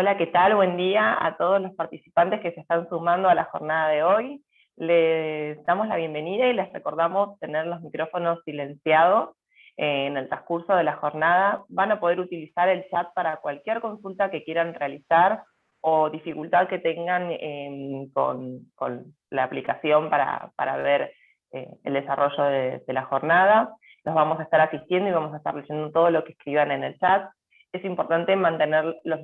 Hola, ¿qué tal? Buen día a todos los participantes que se están sumando a la jornada de hoy. Les damos la bienvenida y les recordamos tener los micrófonos silenciados en el transcurso de la jornada. Van a poder utilizar el chat para cualquier consulta que quieran realizar o dificultad que tengan con la aplicación para ver el desarrollo de la jornada. Los vamos a estar asistiendo y vamos a estar leyendo todo lo que escriban en el chat. Es importante mantener los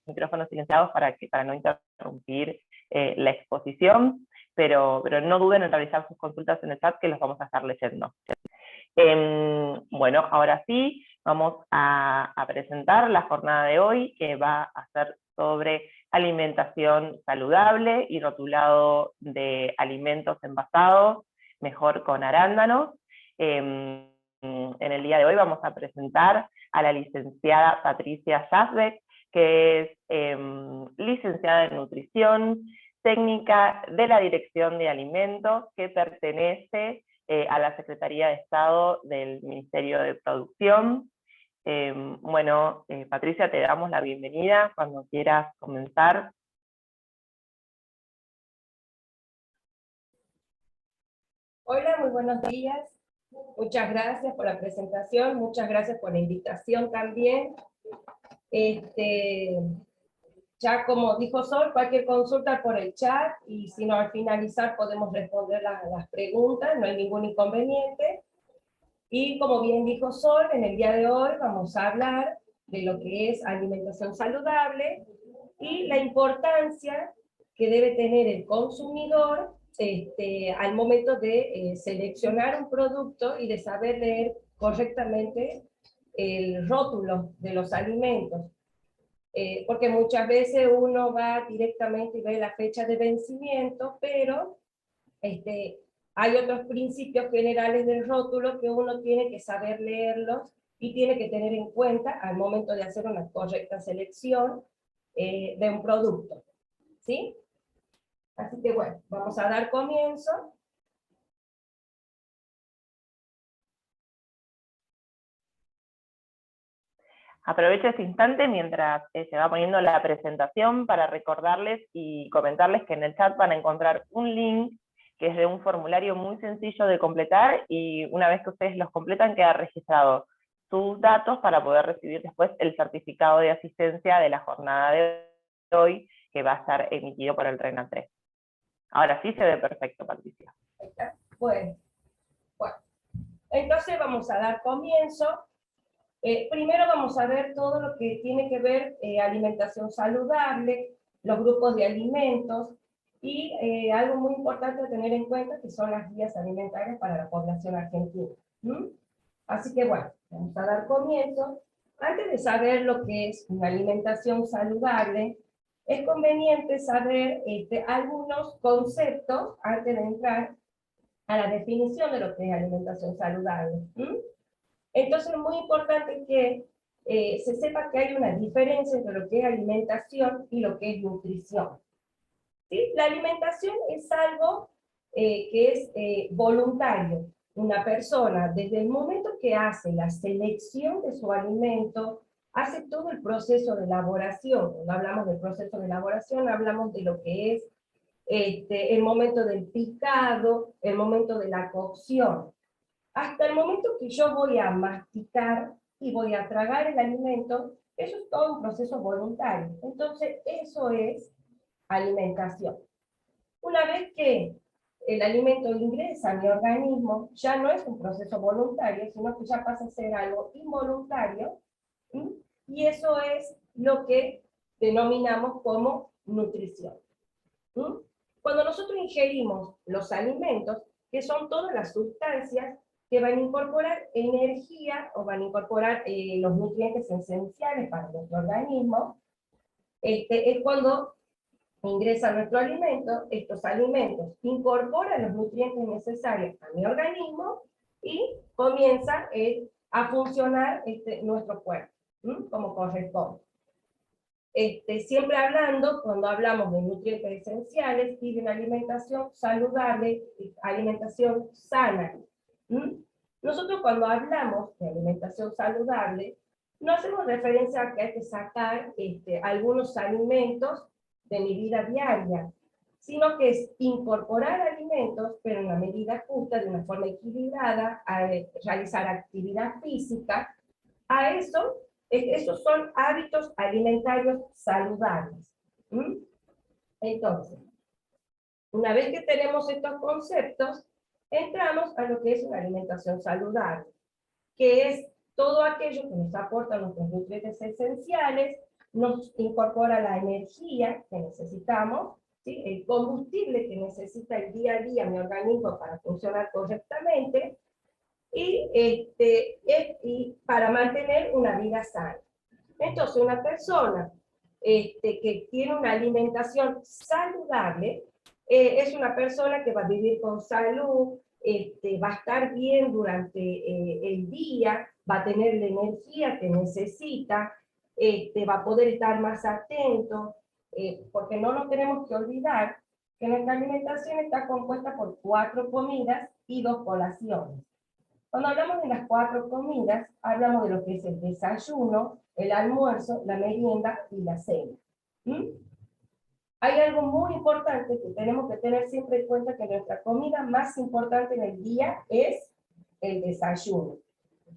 micrófonos silenciados para no interrumpir la exposición, pero no duden en realizar sus consultas en el chat que los vamos a estar leyendo. Bueno, ahora sí, vamos a presentar la jornada de hoy, que va a ser sobre alimentación saludable y rotulado de alimentos envasados, mejor con arándanos. En el día de hoy vamos a presentar a la licenciada Patricia Yazbek, que es licenciada en nutrición, técnica de la Dirección de Alimentos, que pertenece a la Secretaría de Estado del Ministerio de Producción. Bueno, Patricia, te damos la bienvenida cuando quieras comenzar. Hola, muy buenos días. Muchas gracias por la presentación, muchas gracias por la invitación también. Ya como dijo Sol, cualquier consulta por el chat, y si no, al finalizar podemos responder las preguntas, no hay ningún inconveniente. Y como bien dijo Sol, en el día de hoy vamos a hablar de lo que es alimentación saludable y la importancia que debe tener el consumidor al momento de seleccionar un producto y de saber leer correctamente el rótulo de los alimentos. Porque muchas veces uno va directamente y ve la fecha de vencimiento, pero hay otros principios generales del rótulo que uno tiene que saber leerlos y tiene que tener en cuenta al momento de hacer una correcta selección de un producto. ¿Sí? Así que bueno, vamos a dar comienzo. Aprovecho este instante mientras se va poniendo la presentación para recordarles y comentarles que en el chat van a encontrar un link que es de un formulario muy sencillo de completar, y una vez que ustedes los completan queda registrado sus datos para poder recibir después el certificado de asistencia de la jornada de hoy, que va a estar emitido por el RENA 3. Ahora sí se ve perfecto, Patricia. Bueno, entonces vamos a dar comienzo. Primero vamos a ver todo lo que tiene que ver alimentación saludable, los grupos de alimentos, y algo muy importante a tener en cuenta que son las guías alimentarias para la población argentina. Así que bueno, vamos a dar comienzo. Antes de saber lo que es una alimentación saludable, es conveniente saber algunos conceptos antes de entrar a la definición de lo que es alimentación saludable. Entonces es muy importante que se sepa que hay una diferencia entre lo que es alimentación y lo que es nutrición. ¿Sí? La alimentación es algo que es voluntario. Una persona, desde el momento que hace la selección de su alimento, hace todo el proceso de elaboración. Cuando hablamos del proceso de elaboración, hablamos de lo que es el momento del picado, el momento de la cocción. Hasta el momento que yo voy a masticar y voy a tragar el alimento, eso es todo un proceso voluntario. Entonces, eso es alimentación. Una vez que el alimento ingresa a mi organismo, ya no es un proceso voluntario, sino que ya pasa a ser algo involuntario, ¿sí? Y eso es lo que denominamos como nutrición. ¿Sí? Cuando nosotros ingerimos los alimentos, que son todas las sustancias que van a incorporar energía o van a incorporar los nutrientes esenciales para nuestro organismo, es cuando ingresa nuestro alimento, estos alimentos incorporan los nutrientes necesarios a mi organismo y comienza a funcionar nuestro cuerpo, como corresponde. Siempre hablando, cuando hablamos de nutrientes esenciales y de una alimentación saludable, alimentación sana. Nosotros cuando hablamos de alimentación saludable, no hacemos referencia a que hay que sacar algunos alimentos de mi vida diaria, sino que es incorporar alimentos, pero en la medida justa, de una forma equilibrada, a realizar actividad física. A eso, esos son hábitos alimentarios saludables. ¿Mm? Entonces, una vez que tenemos estos conceptos, entramos a lo que es una alimentación saludable, que es todo aquello que nos aporta nuestros nutrientes esenciales, nos incorpora la energía que necesitamos, ¿sí? El combustible que necesita el día a día mi organismo para funcionar correctamente, y para mantener una vida sana. Entonces, una persona que tiene una alimentación saludable es una persona que va a vivir con salud, va a estar bien durante el día, va a tener la energía que necesita, va a poder estar más atento, porque no nos tenemos que olvidar que nuestra alimentación está compuesta por 4 comidas y 2 colaciones. Cuando hablamos de las 4 comidas, hablamos de lo que es el desayuno, el almuerzo, la merienda y la cena. ¿Mm? Hay algo muy importante que tenemos que tener siempre en cuenta, que nuestra comida más importante en el día es el desayuno.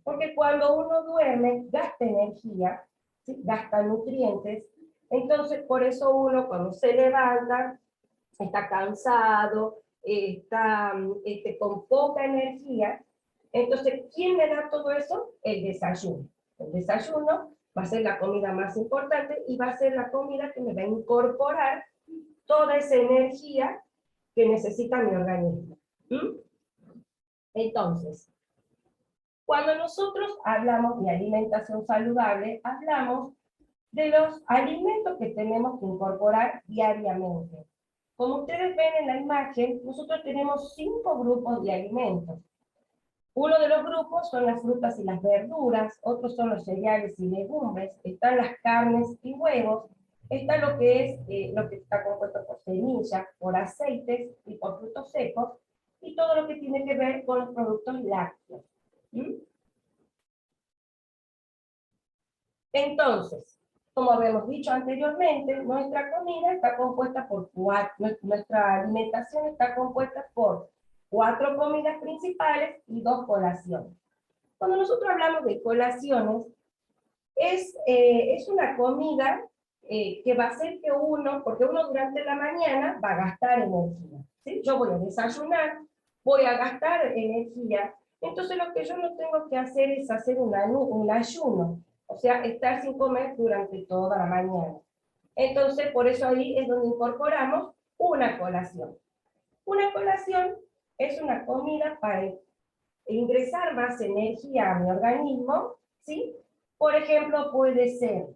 Porque cuando uno duerme, gasta energía, ¿sí? Gasta nutrientes. Entonces, por eso uno cuando se levanta, está cansado, está con poca energía. Entonces, ¿quién me da todo eso? El desayuno. El desayuno va a ser la comida más importante y va a ser la comida que me va a incorporar toda esa energía que necesita mi organismo. ¿Mm? Entonces, cuando nosotros hablamos de alimentación saludable, hablamos de los alimentos que tenemos que incorporar diariamente. Como ustedes ven en la imagen, nosotros tenemos 5 grupos de alimentos. Uno de los grupos son las frutas y las verduras, otros son los cereales y legumbres, están las carnes y huevos, está lo que es lo que está compuesto por semillas, por aceites y por frutos secos, y todo lo que tiene que ver con los productos lácteos. ¿Mm? Entonces, como habíamos dicho anteriormente, nuestra comida está compuesta por nuestra alimentación está compuesta por 4 comidas principales y 2 colaciones. Cuando nosotros hablamos de colaciones, es una comida que va a hacer que porque uno durante la mañana va a gastar energía, ¿sí? Yo voy a desayunar, voy a gastar energía, entonces lo que yo no tengo que hacer es hacer un ayuno, o sea, estar sin comer durante toda la mañana. Entonces, por eso ahí es donde incorporamos una colación. Una colación es una comida para ingresar más energía a mi organismo, ¿sí? Por ejemplo, puede ser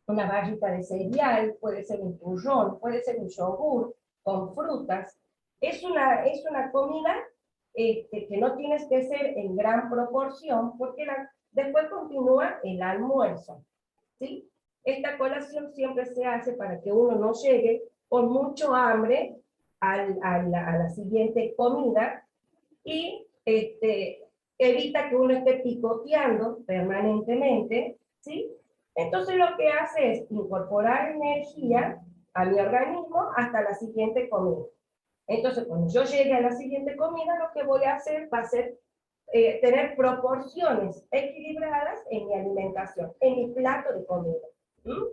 una barrita de cereal, puede ser un turrón, puede ser un yogur con frutas. Es una comida que no tienes que hacer en gran proporción, porque después continúa el almuerzo, ¿sí? Esta colación siempre se hace para que uno no llegue con mucho hambre a la siguiente comida, y evita que uno esté picoteando permanentemente, ¿sí? Entonces lo que hace es incorporar energía a mi organismo hasta la siguiente comida. Entonces, cuando yo llegue a la siguiente comida, lo que voy a hacer va a ser tener proporciones equilibradas en mi alimentación, en mi plato de comida. ¿Mm?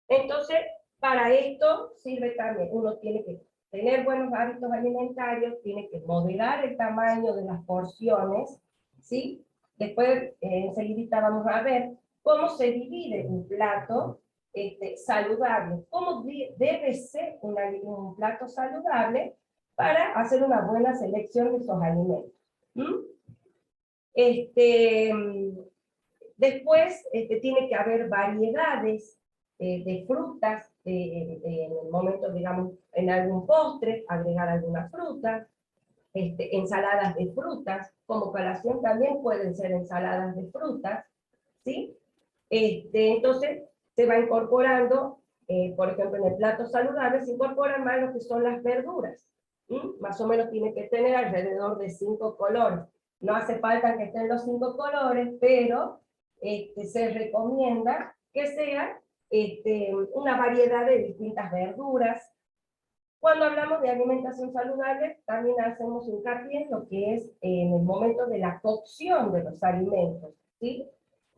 Entonces, para esto sirve también, uno tiene que tener buenos hábitos alimentarios, tiene que moderar el tamaño de las porciones, ¿sí? Después, enseguida vamos a ver cómo se divide un plato saludable, cómo debe ser un plato saludable para hacer una buena selección de esos alimentos. ¿Mm? Después, tiene que haber variedades de frutas, en el momento, digamos, en algún postre, agregar algunas frutas, ensaladas de frutas, como colación también pueden ser ensaladas de frutas, ¿sí? Entonces, se va incorporando, por ejemplo, en el plato saludable se incorporan más lo que son las verduras, ¿sí? Más o menos tiene que tener alrededor de 5 colores. No hace falta que estén los 5 colores, pero se recomienda que sea una variedad de distintas verduras. Cuando hablamos de alimentación saludable, también hacemos hincapié en lo que es en el momento de la cocción de los alimentos, ¿sí?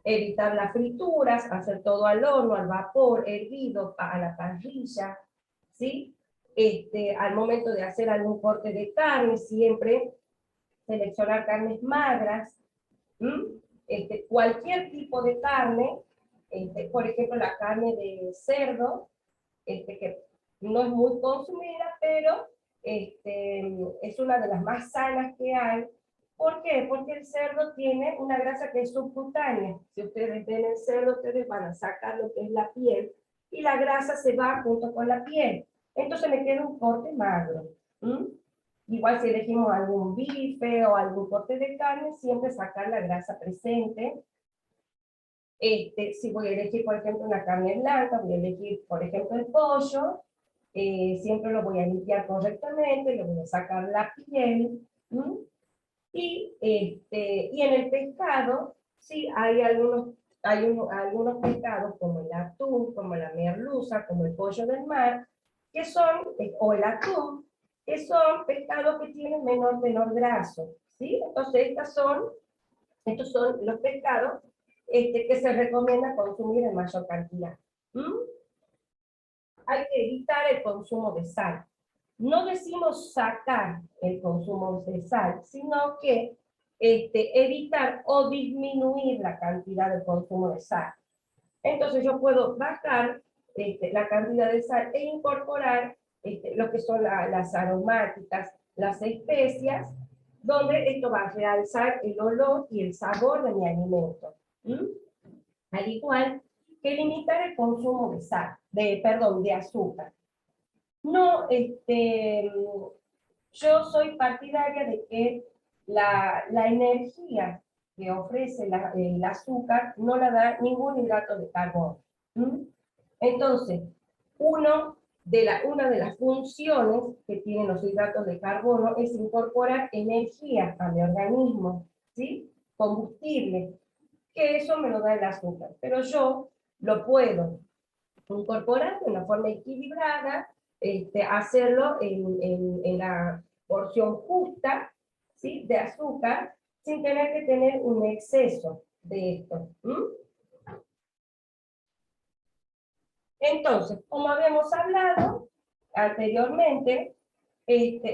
Evitar las frituras, hacer todo al horno, al vapor, hervido, a la parrilla, ¿sí? Al momento de hacer algún corte de carne, siempre seleccionar carnes magras, cualquier tipo de carne, por ejemplo la carne de cerdo, que no es muy consumida, pero es una de las más sanas que hay. ¿Por qué? Porque el cerdo tiene una grasa que es subcutánea. Si ustedes ven el cerdo, ustedes van a sacar lo que es la piel, y la grasa se va junto con la piel. Entonces me queda un corte magro. Igual si elegimos algún bife o algún corte de carne, siempre sacar la grasa presente. Si voy a elegir, por ejemplo, una carne blanca, voy a elegir, por ejemplo, el pollo, siempre lo voy a limpiar correctamente, le voy a sacar la piel. Y en el pescado, sí, hay algunos pescados, como el atún, como la merluza, como el pollo del mar, que son, o el atún, que son pescados que tienen menor graso, ¿sí? Entonces, estos son los pescados que se recomienda consumir en mayor cantidad. Hay que evitar el consumo de sal. No decimos sacar el consumo de sal, sino que evitar o disminuir la cantidad de consumo de sal. Entonces yo puedo bajar la cantidad de sal e incorporar lo que son las aromáticas, las especias, donde esto va a realzar el olor y el sabor de mi alimento. Al igual que limitar el consumo de sal, de azúcar. No, yo soy partidaria de que la energía que ofrece el azúcar no la da ningún hidrato de carbono. Entonces, una de las funciones que tienen los hidratos de carbono es incorporar energía a mi organismo, ¿sí? Combustible, que eso me lo da el azúcar, pero yo lo puedo incorporar de una forma equilibrada, hacerlo en la porción justa, ¿sí? De azúcar, sin tener que tener un exceso de esto. Entonces, como habíamos hablado anteriormente,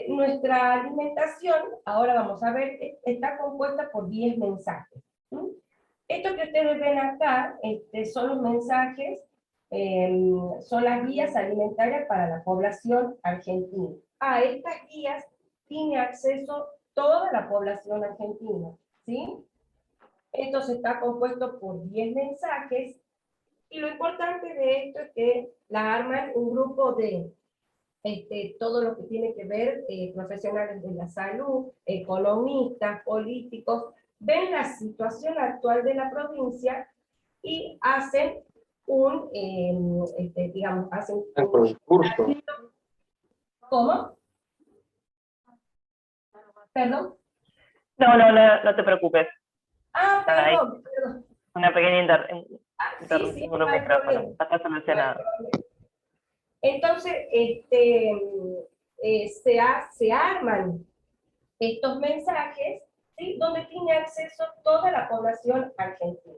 nuestra alimentación, ahora vamos a ver, está compuesta por 10 mensajes. Esto que ustedes ven acá son los mensajes, son las guías alimentarias para la población argentina. A estas guías tiene acceso toda la población argentina, ¿sí? Entonces está compuesto por 10 mensajes, y lo importante de esto es que la arman un grupo de todo lo que tiene que ver profesionales de la salud, economistas, políticos, ven la situación actual de la provincia y hacen hacen un discurso. ¿Cómo? ¿Perdón? No te preocupes. Perdón. Una pequeña interrupción sí, con un micrófono. Está solucionado. Entonces, se arman estos mensajes, ¿sí? Donde tiene acceso toda la población argentina.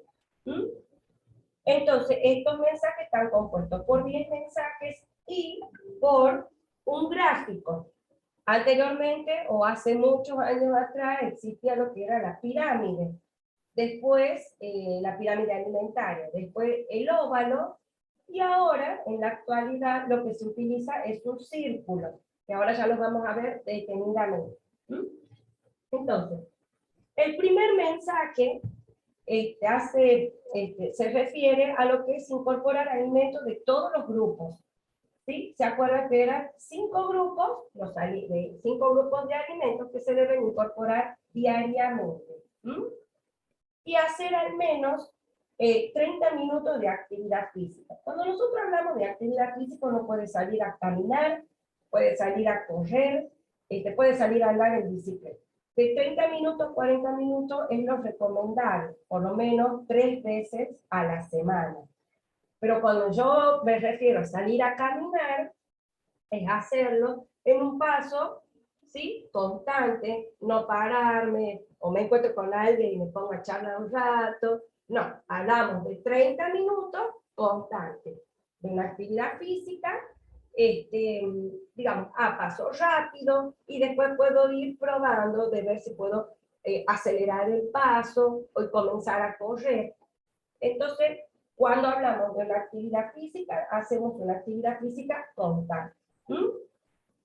Entonces, estos mensajes están compuestos por 10 mensajes y por un gráfico. Anteriormente, o hace muchos años atrás, existía lo que era la pirámide. Después, la pirámide alimentaria. Después, el óvalo. Y ahora, en la actualidad, lo que se utiliza es un círculo, que ahora ya los vamos a ver detenidamente. Entonces, el primer mensaje se refiere a lo que es incorporar alimentos de todos los grupos. ¿Sí? ¿Se acuerdan que eran 5 grupos, 5 grupos de alimentos que se deben incorporar diariamente? Y hacer al menos 30 minutos de actividad física. Cuando nosotros hablamos de actividad física, uno puede salir a caminar, puede salir a correr, puede salir a andar en bicicleta. de 30 minutos, 40 minutos es lo recomendable, por lo menos 3 veces a la semana. Pero cuando yo me refiero a salir a caminar, es hacerlo en un paso, ¿sí? Constante, no pararme, o me encuentro con alguien y me pongo a charlar un rato. No, hablamos de 30 minutos constante, de una actividad física, digamos, a paso rápido, y después puedo ir probando de ver si puedo acelerar el paso o comenzar a correr. Entonces, cuando hablamos de una actividad física, hacemos una actividad física constante.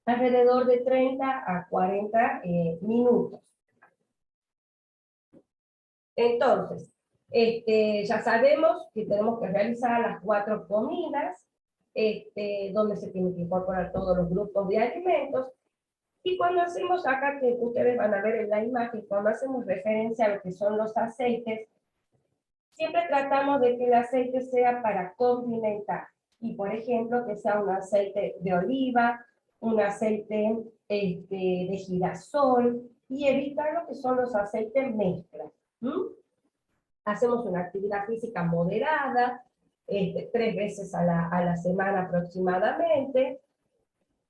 Alrededor de 30 a 40 minutos. Entonces, ya sabemos que tenemos que realizar las 4 comidas, donde se tienen que incorporar todos los grupos de alimentos. Y cuando hacemos acá, que ustedes van a ver en la imagen, cuando hacemos referencia a lo que son los aceites, siempre tratamos de que el aceite sea para complementar. Y por ejemplo, que sea un aceite de oliva, un aceite de girasol, y evitar lo que son los aceites mezcla. Hacemos una actividad física moderada, 3 veces a la semana aproximadamente.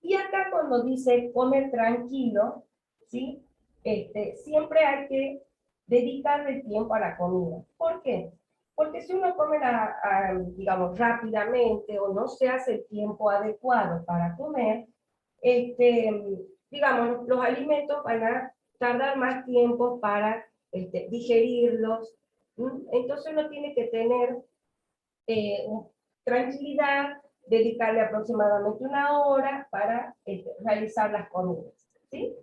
Y acá cuando dice comer tranquilo, ¿sí? Siempre hay que dedicarle tiempo a la comida. ¿Por qué? Porque si uno come, digamos, rápidamente o no se hace el tiempo adecuado para comer, digamos, los alimentos van a tardar más tiempo para digerirlos. Entonces uno tiene que tener tranquilidad, dedicarle aproximadamente 1 hora para realizar las comidas, ¿sí?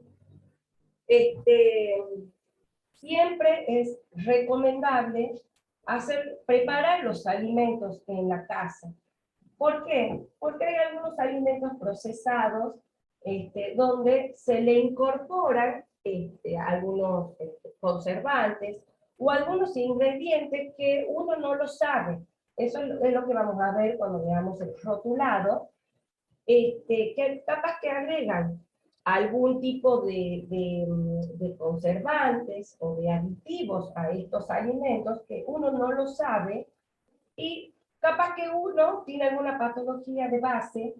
Siempre es recomendable preparar los alimentos en la casa. ¿Por qué? Porque hay algunos alimentos procesados donde se le incorporan algunos conservantes o algunos ingredientes que uno no lo sabe. Eso es lo que vamos a ver cuando veamos el rotulado, que capaz que agregan algún tipo de conservantes o de aditivos a estos alimentos que uno no lo sabe, y capaz que uno tiene alguna patología de base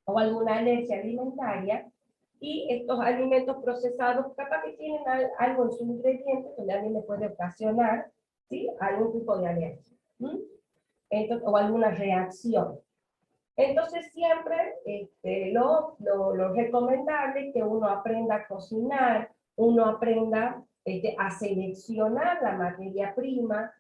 o alguna alergia alimentaria, y estos alimentos procesados capaz que tienen algo en sus ingredientes donde a mí me puede ocasionar, ¿sí?, algún tipo de alergia. Entonces, o alguna reacción. Entonces siempre lo recomendable es que uno aprenda a cocinar, uno aprenda a seleccionar la materia prima,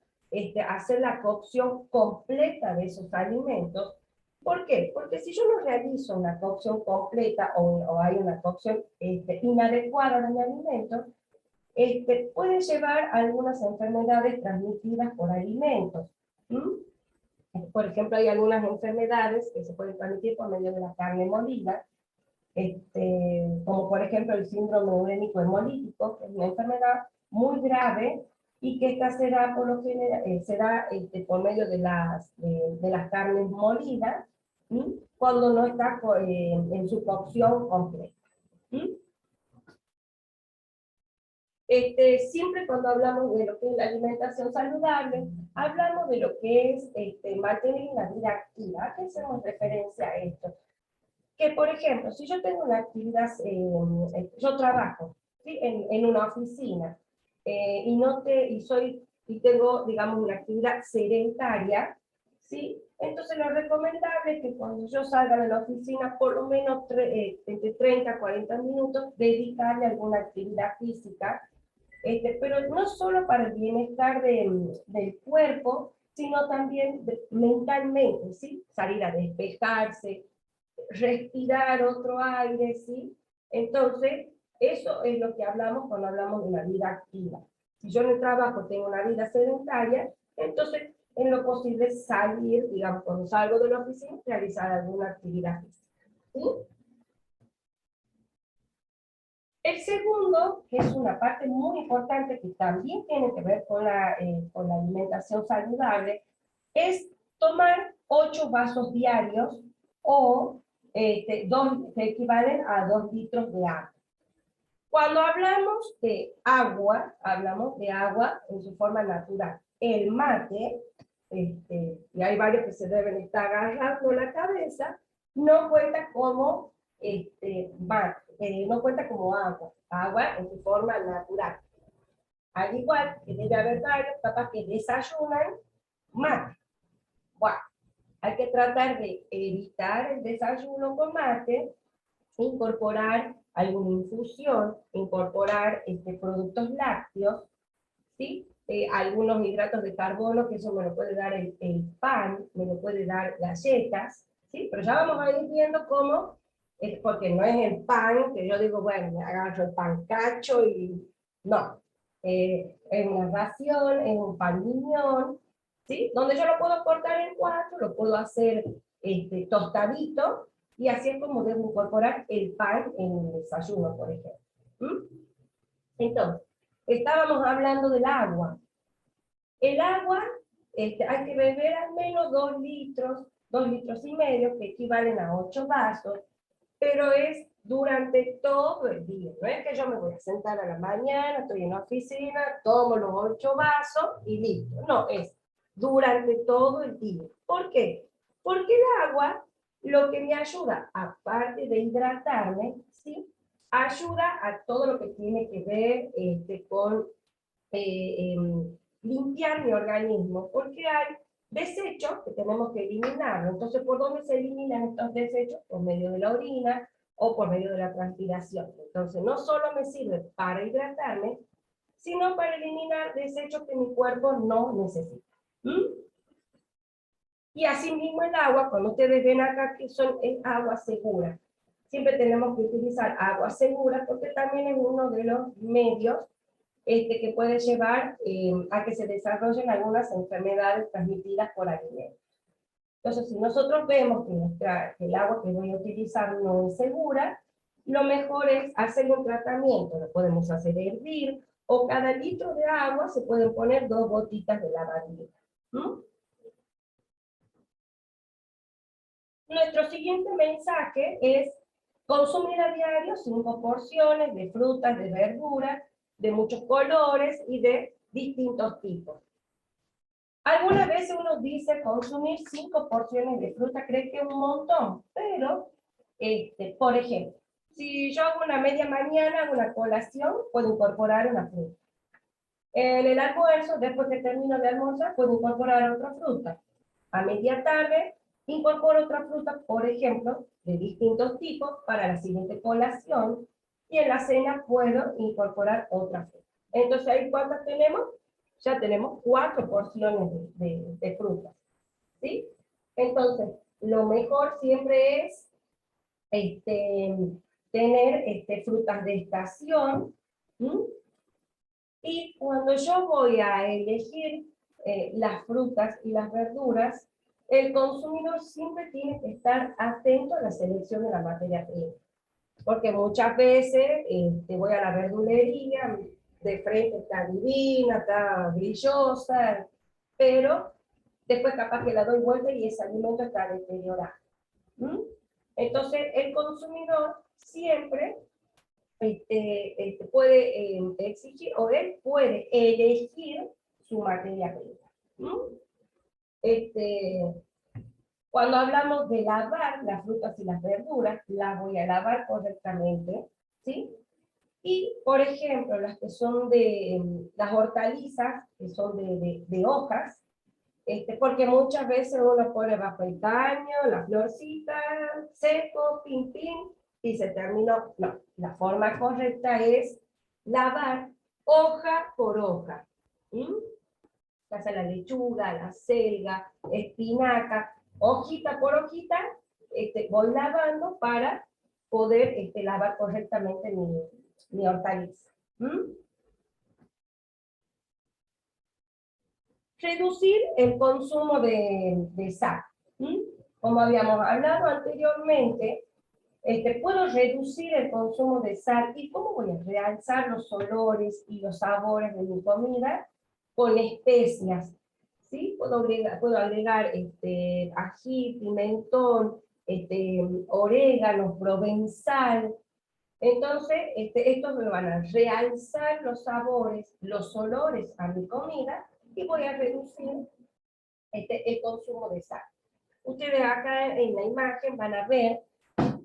hacer la cocción completa de esos alimentos. ¿Por qué? Porque si yo no realizo una cocción completa o hay una cocción inadecuada de mi alimento, puede llevar a algunas enfermedades transmitidas por alimentos. Por ejemplo, hay algunas enfermedades que se pueden transmitir por medio de la carne molida, como por ejemplo el síndrome urémico hemolítico, que es una enfermedad muy grave y que esta se da por lo general, por medio de las carnes molidas, cuando no está en su cocción completa. Siempre cuando hablamos de lo que es la alimentación saludable, hablamos de lo que es mantener una vida activa. ¿A qué hacemos referencia a esto? Que, por ejemplo, si yo tengo una actividad, yo trabajo, ¿sí?, en una oficina, y tengo, digamos, una actividad sedentaria, ¿sí? Entonces lo recomendable es que cuando yo salga de la oficina, por lo menos entre 30 a 40 minutos, dedicarle a alguna actividad física, pero no solo para el bienestar del cuerpo, sino también mentalmente, ¿sí? Salir a despejarse, respirar otro aire, ¿sí? Entonces, eso es lo que hablamos cuando hablamos de una vida activa. Si yo en el trabajo tengo una vida sedentaria, entonces, en lo posible, salir, digamos, cuando salgo de la oficina, realizar alguna actividad física, ¿sí? El segundo, que es una parte muy importante que también tiene que ver con la alimentación saludable, es tomar 8 vasos diarios o que equivalen a 2 litros de agua. Cuando hablamos de agua en su forma natural. El mate, y hay varios que se deben estar agarrando la cabeza, no cuenta como mate, no cuenta como agua en su forma natural. Al igual que debe haber varios capaz que desayunan mate. Bueno, hay que tratar de evitar el desayuno con mate, incorporar alguna infusión, incorporar productos lácteos, ¿sí? Algunos hidratos de carbono, que eso me lo puede dar el pan, me lo puede dar galletas, ¿sí? Pero ya vamos a ir viendo cómo, porque no es el pan, que yo digo, bueno, me agarro el pan cacho y no. Es una ración, es un pan miñón, ¿sí? Donde yo lo puedo cortar en cuatro, lo puedo hacer tostadito, y así es como debo incorporar el pan en el desayuno, por ejemplo. ¿Mm? Entonces, estábamos hablando del agua. El agua, hay que beber al menos 2 litros y medio, que equivalen a 8 vasos, pero es durante todo el día. No es que yo me voy a sentar a la mañana, estoy en la oficina, tomo los 8 vasos y listo. No, es durante todo el día. ¿Por qué? Porque el agua lo que me ayuda, aparte de hidratarme, ¿sí? Ayuda a todo lo que tiene que ver con limpiar mi organismo, porque hay desechos que tenemos que eliminar. Entonces, ¿por dónde se eliminan estos desechos? Por medio de la orina o por medio de la transpiración. Entonces, no solo me sirve para hidratarme, sino para eliminar desechos que mi cuerpo no necesita. ¿Mm? Y asimismo el agua, como ustedes ven acá, que es agua segura. Siempre tenemos que utilizar agua segura porque también es uno de los medios que puede llevar a que se desarrollen algunas enfermedades transmitidas por alimentos. Entonces, si nosotros vemos que el agua que voy a utilizar no es segura, lo mejor es hacer un tratamiento. Lo podemos hacer hervir, o cada litro de agua se pueden poner 2 gotitas de lavandina. ¿Mm? Nuestro siguiente mensaje es consumir a diario 5 porciones de frutas, de verduras, de muchos colores y de distintos tipos. Algunas veces uno dice consumir 5 porciones de fruta, cree que es un montón, pero, por ejemplo, si yo hago una media mañana, hago una colación, puedo incorporar una fruta. En el almuerzo, después que termino de almorzar, puedo incorporar otra fruta. A media tarde, incorporo otra fruta, por ejemplo, de distintos tipos para la siguiente colación, y en la cena puedo incorporar otra fruta. Entonces, ¿ahí cuántas tenemos? Ya tenemos 4 porciones de frutas, ¿sí? Entonces, lo mejor siempre es tener frutas de estación, ¿sí? Y cuando yo voy a elegir las frutas y las verduras, el consumidor siempre tiene que estar atento a la selección de la materia prima. Porque muchas veces voy a la verdulería, de frente está divina, está brillosa, pero después capaz que la doy vuelta y ese alimento está deteriorado. ¿Mm? Entonces, el consumidor siempre puede exigir, o él puede elegir su materia prima. ¿Mm? Cuando hablamos de lavar las frutas y las verduras, las voy a lavar correctamente, ¿sí? Y, por ejemplo, las que son las hortalizas, que son de hojas, porque muchas veces uno pone bajo el caño, la florcita, seco, pim, pim, y se terminó. No, la forma correcta es lavar hoja por hoja. ¿Mm? Ya sea la lechuga, la selga, espinaca, hojita por hojita, voy lavando para poder lavar correctamente mi hortaliza. ¿Mm? Reducir el consumo de sal. ¿Mm? Como habíamos hablado anteriormente, puedo reducir el consumo de sal. ¿Y cómo voy a realzar los olores y los sabores de mi comida? Con especias. ¿Sí? Puedo agregar ají, pimentón, orégano, provenzal, Entonces, estos me van a realzar los sabores, los olores a mi comida y voy a reducir el consumo de sal. Ustedes acá en la imagen van a ver,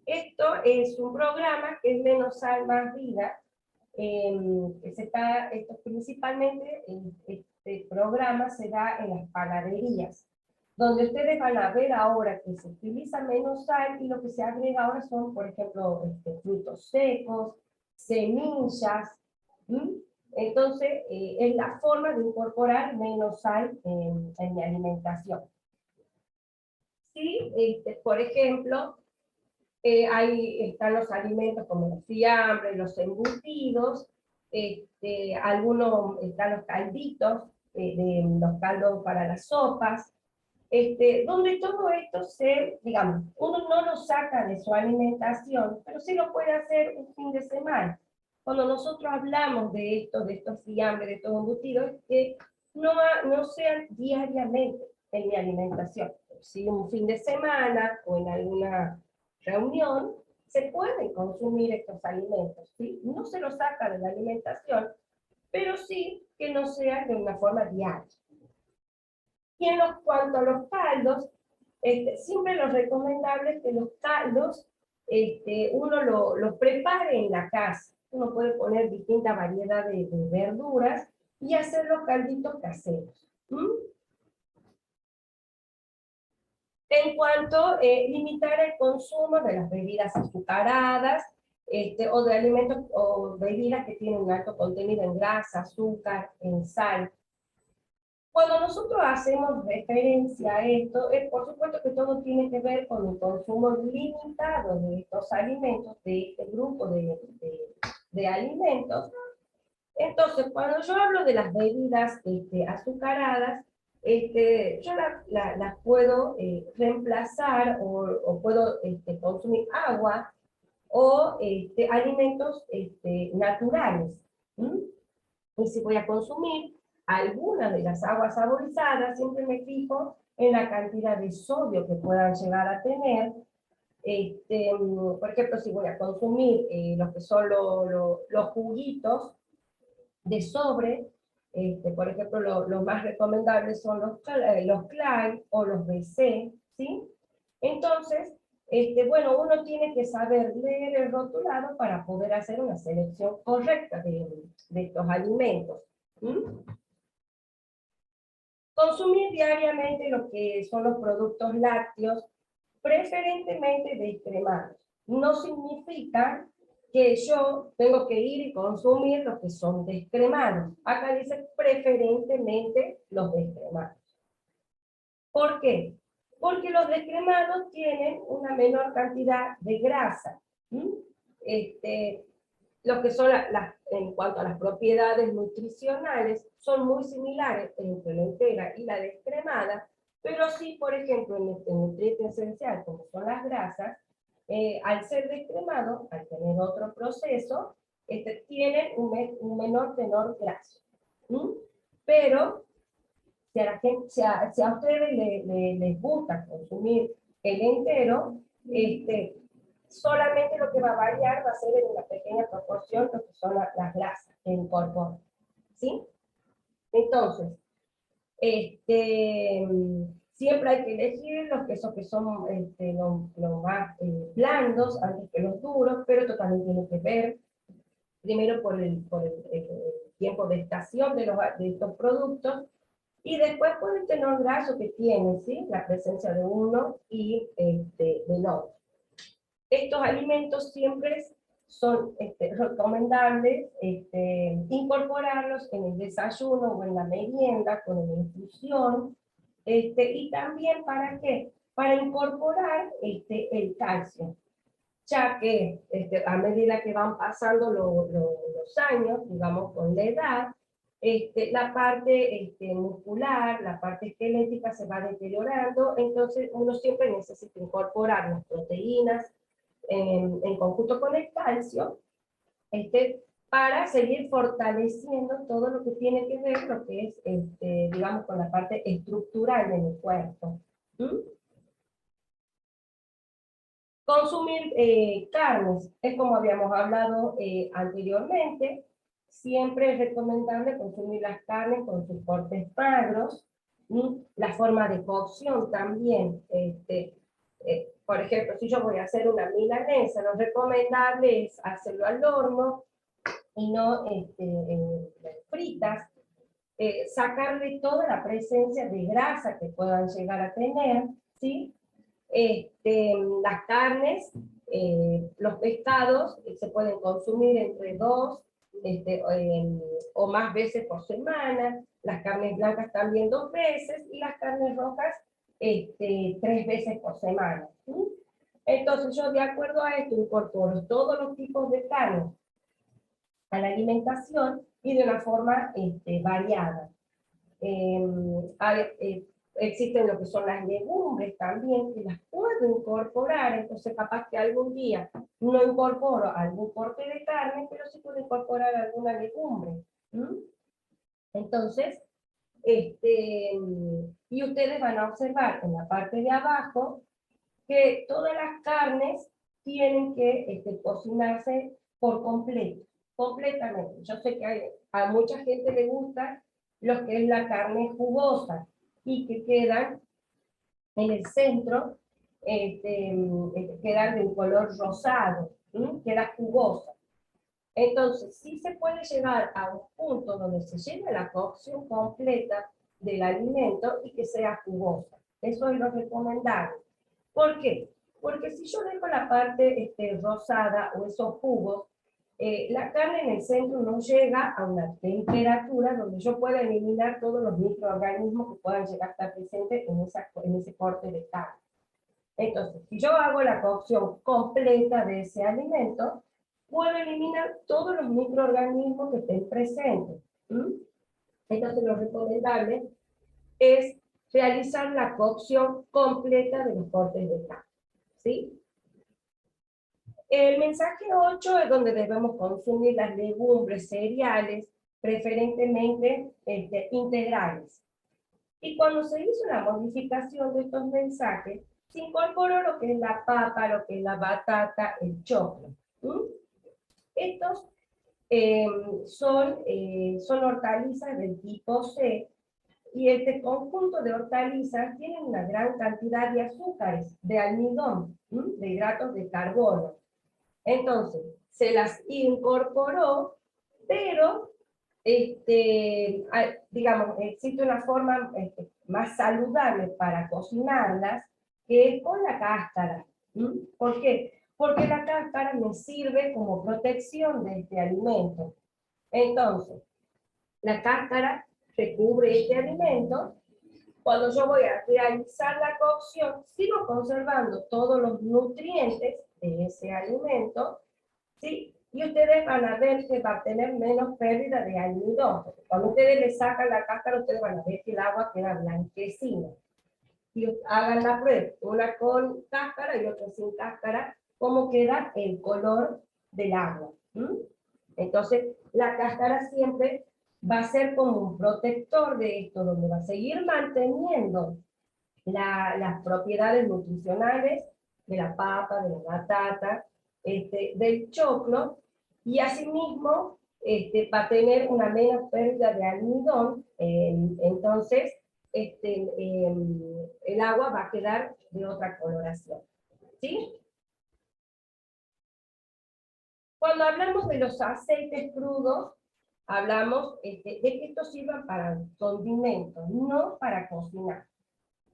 esto es un programa que es Menos Sal, Más Vida. Esto principalmente, este programa se da en las panaderías, donde ustedes van a ver ahora que se utiliza menos sal y lo que se agrega ahora son, por ejemplo, frutos secos, semillas. Entonces, es la forma de incorporar menos sal en mi alimentación. Sí, por ejemplo, ahí están los alimentos como los fiambres, los embutidos, algunos están los calditos, de los caldos para las sopas, donde todo esto digamos, uno no lo saca de su alimentación, pero sí lo puede hacer un fin de semana. Cuando nosotros hablamos de estos fiambres, de estos embutidos, es que no sean diariamente en mi alimentación. Si un fin de semana o en alguna reunión, se pueden consumir estos alimentos, ¿sí? No se los saca de la alimentación, pero sí que no sea de una forma diaria. Y en cuanto a los caldos, siempre lo recomendable es que los caldos uno los prepare en la casa. Uno puede poner distintas variedades de verduras y hacer los calditos caseros. En cuanto a limitar el consumo de las bebidas azucaradas, o de alimentos o bebidas que tienen un alto contenido en grasa, azúcar, en sal. Cuando nosotros hacemos referencia a esto, por supuesto que todo tiene que ver con el consumo limitado de estos alimentos, de este grupo de alimentos. Entonces, cuando yo hablo de las bebidas azucaradas, yo las puedo reemplazar o puedo consumir agua o alimentos naturales. Y si voy a consumir algunas de las aguas saborizadas, siempre me fijo en la cantidad de sodio que puedan llegar a tener. Por ejemplo, si voy a consumir lo que son los juguitos de sobre, por ejemplo, los más recomendables son los Clyde o los BC, ¿sí? Entonces, bueno, uno tiene que saber leer el rotulado para poder hacer una selección correcta de estos alimentos. Consumir diariamente lo que son los productos lácteos, preferentemente descremados. No significa que yo tengo que ir y consumir los que son descremados. Acá dice preferentemente los descremados. ¿Por qué? Porque los descremados tienen una menor cantidad de grasa. Lo que son en cuanto a las propiedades nutricionales, son muy similares entre la entera y la descremada, pero sí, por ejemplo, en este nutriente esencial, como son las grasas, al ser descremado, al tener otro proceso, tienen un menor tenor graso. Pero si a ustedes les gusta consumir el entero, solamente lo que va a variar va a ser en una pequeña proporción lo que son las grasas que incorporan, ¿sí? Entonces, siempre hay que elegir esos que son los más blandos antes que los duros, pero esto también tiene que ver primero por el tiempo de estación de estos productos, y después por el tenor graso que tienen, ¿sí? La presencia de uno y del otro. Estos alimentos siempre son recomendables incorporarlos en el desayuno o en la merienda con una infusión, y también ¿para qué? Para incorporar el calcio, ya que a medida que van pasando los años, digamos con la edad, la parte muscular, la parte esquelética se va deteriorando, entonces uno siempre necesita incorporar las proteínas en conjunto con el calcio, para seguir fortaleciendo todo lo que tiene que ver, lo que es, digamos, con la parte estructural de mi cuerpo. Consumir carnes, es como habíamos hablado anteriormente, siempre es recomendable consumir las carnes con sus cortes magros, la forma de cocción también. Por ejemplo, si yo voy a hacer una milanesa, lo recomendable es hacerlo al horno y no fritas, sacarle toda la presencia de grasa que puedan llegar a tener, ¿sí? Las carnes, los pescados se pueden consumir entre 2 o más veces por semana, las carnes blancas también 2 veces, y las carnes rojas 3 veces por semana. ¿Sí? Entonces yo, de acuerdo a esto, incorporo todos los tipos de carne a la alimentación y de una forma variada. Existen lo que son las legumbres también, que las puedo incorporar, entonces capaz que algún día no incorporo algún corte de carne, pero sí puedo incorporar alguna legumbre. Entonces, y ustedes van a observar en la parte de abajo que todas las carnes tienen que cocinarse por completo, completamente. Yo sé que a mucha gente le gusta lo que es la carne jugosa y que quedan en el centro, quedan de un color rosado, queda jugosa. Entonces, sí se puede llegar a un punto donde se lleve la cocción completa del alimento y que sea jugosa. Eso es lo recomendable. ¿Por qué? Porque si yo dejo la parte rosada o esos jugos, la carne en el centro no llega a una temperatura donde yo pueda eliminar todos los microorganismos que puedan llegar a estar presentes en ese corte de carne. Entonces, si yo hago la cocción completa de ese alimento, puedo eliminar todos los microorganismos que estén presentes. Entonces, lo recomendable es realizar la cocción completa de los cortes de carne. ¿Sí? El mensaje 8 es donde debemos consumir las legumbres, cereales, preferentemente integrales. Y cuando se hizo la modificación de estos mensajes, se incorporó lo que es la papa, lo que es la batata, el choclo. Estos son hortalizas del tipo C, y este conjunto de hortalizas tiene una gran cantidad de azúcares, de almidón, de hidratos de carbono. Entonces, se las incorporó, pero, digamos, existe una forma más saludable para cocinarlas, que es con la cáscara. ¿Por qué? Porque la cáscara me sirve como protección de este alimento. Entonces, la cáscara recubre este alimento. Cuando yo voy a realizar la cocción, sigo conservando todos los nutrientes de ese alimento, ¿sí? Y ustedes van a ver que va a tener menos pérdida de almidón. Porque cuando ustedes le sacan la cáscara, ustedes van a ver que el agua queda blanquecina. Y hagan la prueba, una con cáscara y otra sin cáscara, cómo queda el color del agua. Entonces, la cáscara siempre va a ser como un protector de esto, donde va a seguir manteniendo las propiedades nutricionales de la papa, de la batata, del choclo, y asimismo va a tener una menos pérdida de almidón, entonces el agua va a quedar de otra coloración. ¿Sí? Cuando hablamos de los aceites crudos, hablamos de que estos sirvan para condimentos, no para cocinar.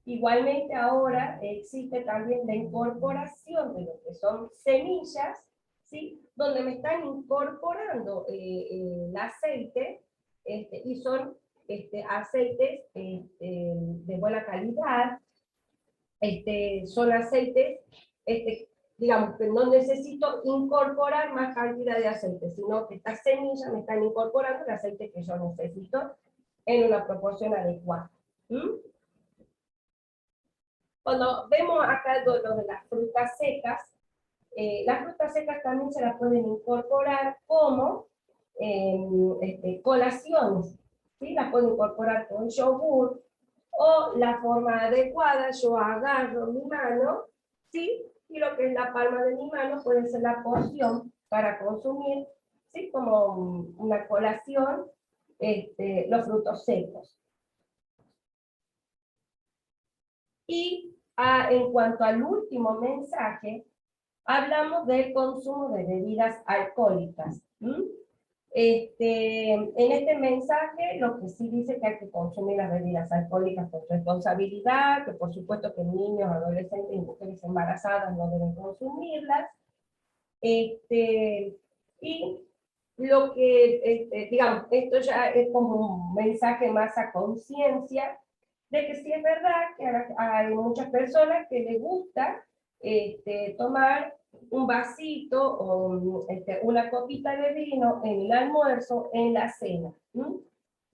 Igualmente ahora existe también la incorporación de lo que son semillas, ¿sí? Donde me están incorporando el aceite, y son aceites de buena calidad, son aceites, digamos, que no necesito incorporar más cantidad de aceite, sino que estas semillas me están incorporando el aceite que yo necesito en una proporción adecuada. Cuando vemos acá lo de las frutas secas también se las pueden incorporar como colaciones, ¿sí? Las puedo incorporar con yogur, o la forma adecuada, yo agarro mi mano, ¿sí? y lo que es la palma de mi mano puede ser la porción para consumir, ¿sí? Como una colación, los frutos secos. Y en cuanto al último mensaje, hablamos del consumo de bebidas alcohólicas. En este mensaje lo que sí dice que hay que consumir las bebidas alcohólicas con responsabilidad, que por supuesto que niños, adolescentes y mujeres embarazadas no deben consumirlas. Y lo que, digamos, esto ya es como un mensaje más a conciencia de que sí es verdad que hay muchas personas que les gusta tomar un vasito o una copita de vino en el almuerzo, en la cena.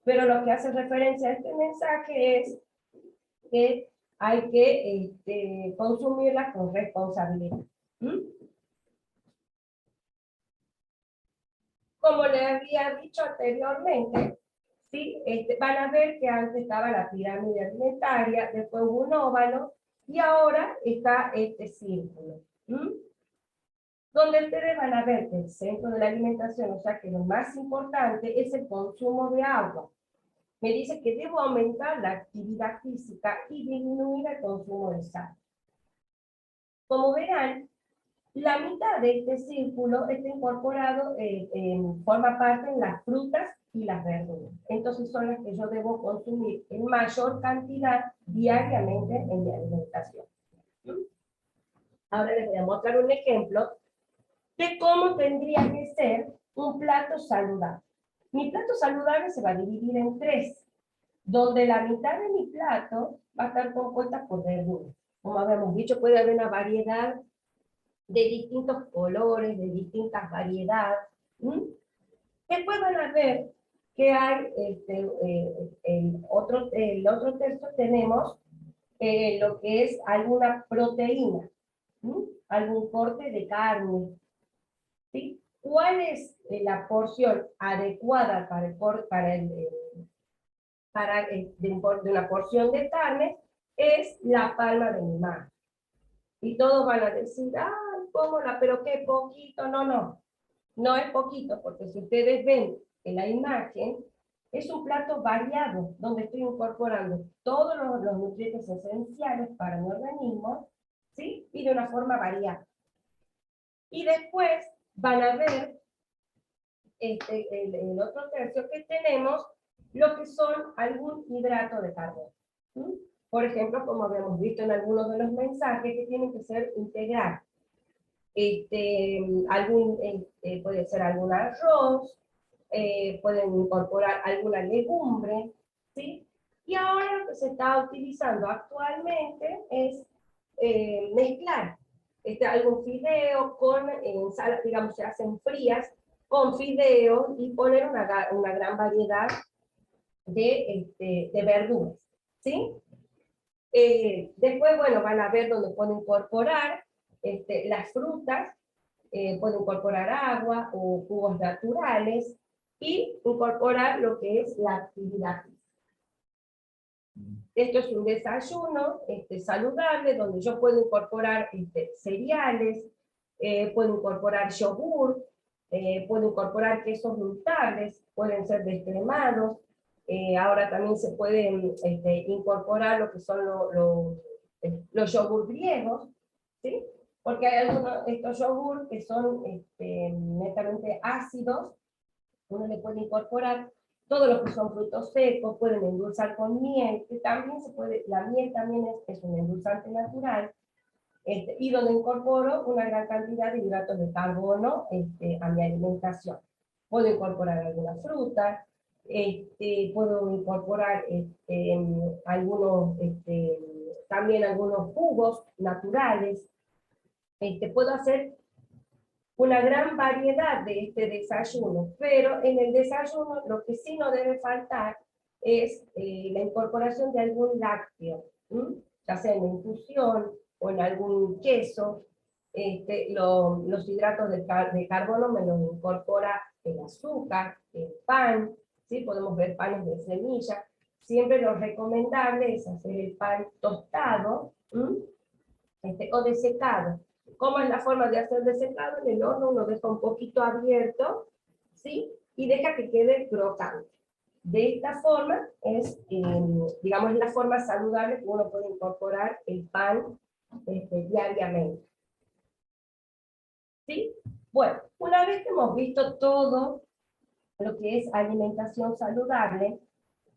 Pero lo que hace referencia a este mensaje es que hay que consumirla con responsabilidad. Como les había dicho anteriormente, ¿sí? Van a ver que antes estaba la pirámide alimentaria, después hubo un óvalo, y ahora está este círculo. Donde ustedes van a ver que el centro de la alimentación, o sea que lo más importante es el consumo de agua. Me dice que debo aumentar la actividad física y disminuir el consumo de sal. Como verán, la mitad de este círculo está incorporado, forma parte en las frutas y las verduras. Entonces son las que yo debo consumir en mayor cantidad diariamente en mi alimentación. Ahora les voy a mostrar un ejemplo de cómo tendría que ser un plato saludable. Mi plato saludable se va a dividir en tres, donde la mitad de mi plato va a estar compuesta por verduras. Como habíamos dicho, puede haber una variedad de distintos colores, de distintas variedades. Después van a ver que hay el otro tercio tenemos lo que es alguna proteína, algún corte de carne. ¿Sí? ¿Cuál es la porción adecuada de una porción de carne? Es la palma de mi mano. Y todos van a decir, ¡ay, cómo pero qué poquito! No, no, no es poquito, porque si ustedes ven en la imagen, es un plato variado, donde estoy incorporando todos los nutrientes esenciales para mi organismo, ¿sí? Y de una forma variada. Y después van a ver el otro tercio que tenemos, lo que son algún hidrato de carbono. Por ejemplo, como habíamos visto en algunos de los mensajes, que tienen que ser integrales. Puede ser algún arroz, pueden incorporar alguna legumbre, ¿sí? Y ahora lo que se está utilizando actualmente es mezclar algún fideo con ensalada, digamos, se hacen frías con fideo y poner una gran variedad de verduras, ¿sí? Después, bueno, van a ver dónde pueden incorporar las frutas, pueden incorporar agua o jugos naturales y incorporar lo que es la actividad física. Esto es un desayuno saludable donde yo puedo incorporar cereales, puedo incorporar yogur, puedo incorporar quesos untables, pueden ser descremados. Ahora también se pueden incorporar lo que son los yogur griegos, ¿sí? Porque hay algunos estos yogur que son netamente ácidos, uno le puede incorporar todo lo que son frutos secos, pueden endulzar con miel, que también se puede, la miel también es un endulzante natural, y donde incorporo una gran cantidad de hidratos de carbono a mi alimentación. Puedo incorporar algunas frutas, puedo incorporar también algunos jugos naturales, puedo hacer una gran variedad de este desayuno, pero en el desayuno lo que sí no debe faltar es la incorporación de algún lácteo, ya sea en infusión o en algún queso. Los hidratos de carbono me los incorpora el azúcar, el pan, ¿sí? Podemos ver panes de semilla. Siempre lo recomendable es hacer el pan tostado o desecado. ¿Cómo es la forma de hacer de secado? En el horno uno deja un poquito abierto, ¿sí? Y deja que quede crocante. De esta forma es, digamos, la forma saludable que uno puede incorporar el pan diariamente. ¿Sí? Bueno, una vez que hemos visto todo lo que es alimentación saludable,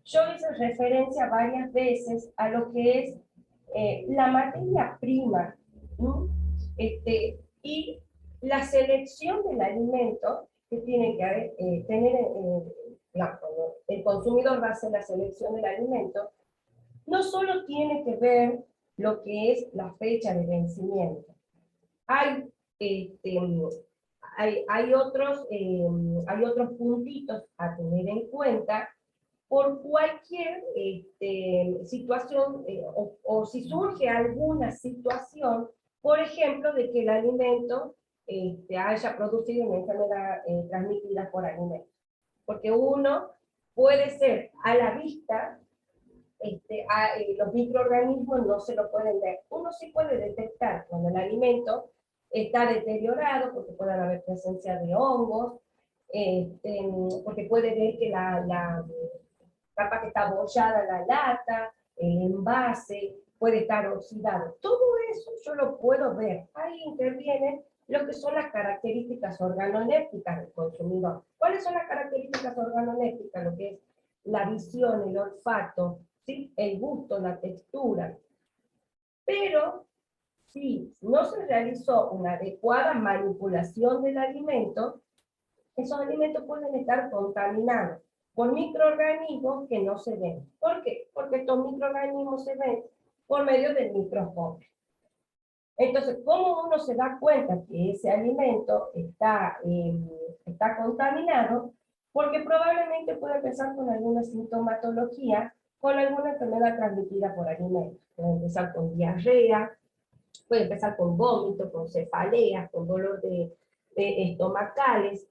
yo hice referencia varias veces a lo que es la materia prima, ¿no? Y la selección del alimento que tiene que tener el consumidor va a hacer la selección del alimento, no solo tiene que ver lo que es la fecha de vencimiento. Hay, este, hay otros puntitos a tener en cuenta por cualquier situación o si surge alguna situación, por ejemplo, de que el alimento haya producido una enfermedad transmitida por alimentos. Porque uno puede ser a la vista, los microorganismos no se lo pueden ver. Uno sí puede detectar cuando el alimento está deteriorado, porque puede haber presencia de hongos, porque puede ver que capaz que está abollada la lata, el envase, puede estar oxidado. Todo eso yo lo puedo ver. Ahí intervienen lo que son las características organolépticas del consumidor. ¿Cuáles son las características organolépticas? Lo que es la visión, el olfato, ¿sí? El gusto, la textura. Pero si no se realizó una adecuada manipulación del alimento, esos alimentos pueden estar contaminados por microorganismos que no se ven. ¿Por qué? Porque estos microorganismos se ven por medio del microscopio. Entonces, ¿cómo uno se da cuenta que ese alimento está contaminado? Porque probablemente puede empezar con alguna sintomatología, con alguna enfermedad transmitida por alimentos. Puede empezar con diarrea, puede empezar con vómito, con cefaleas, con dolor de estomacales.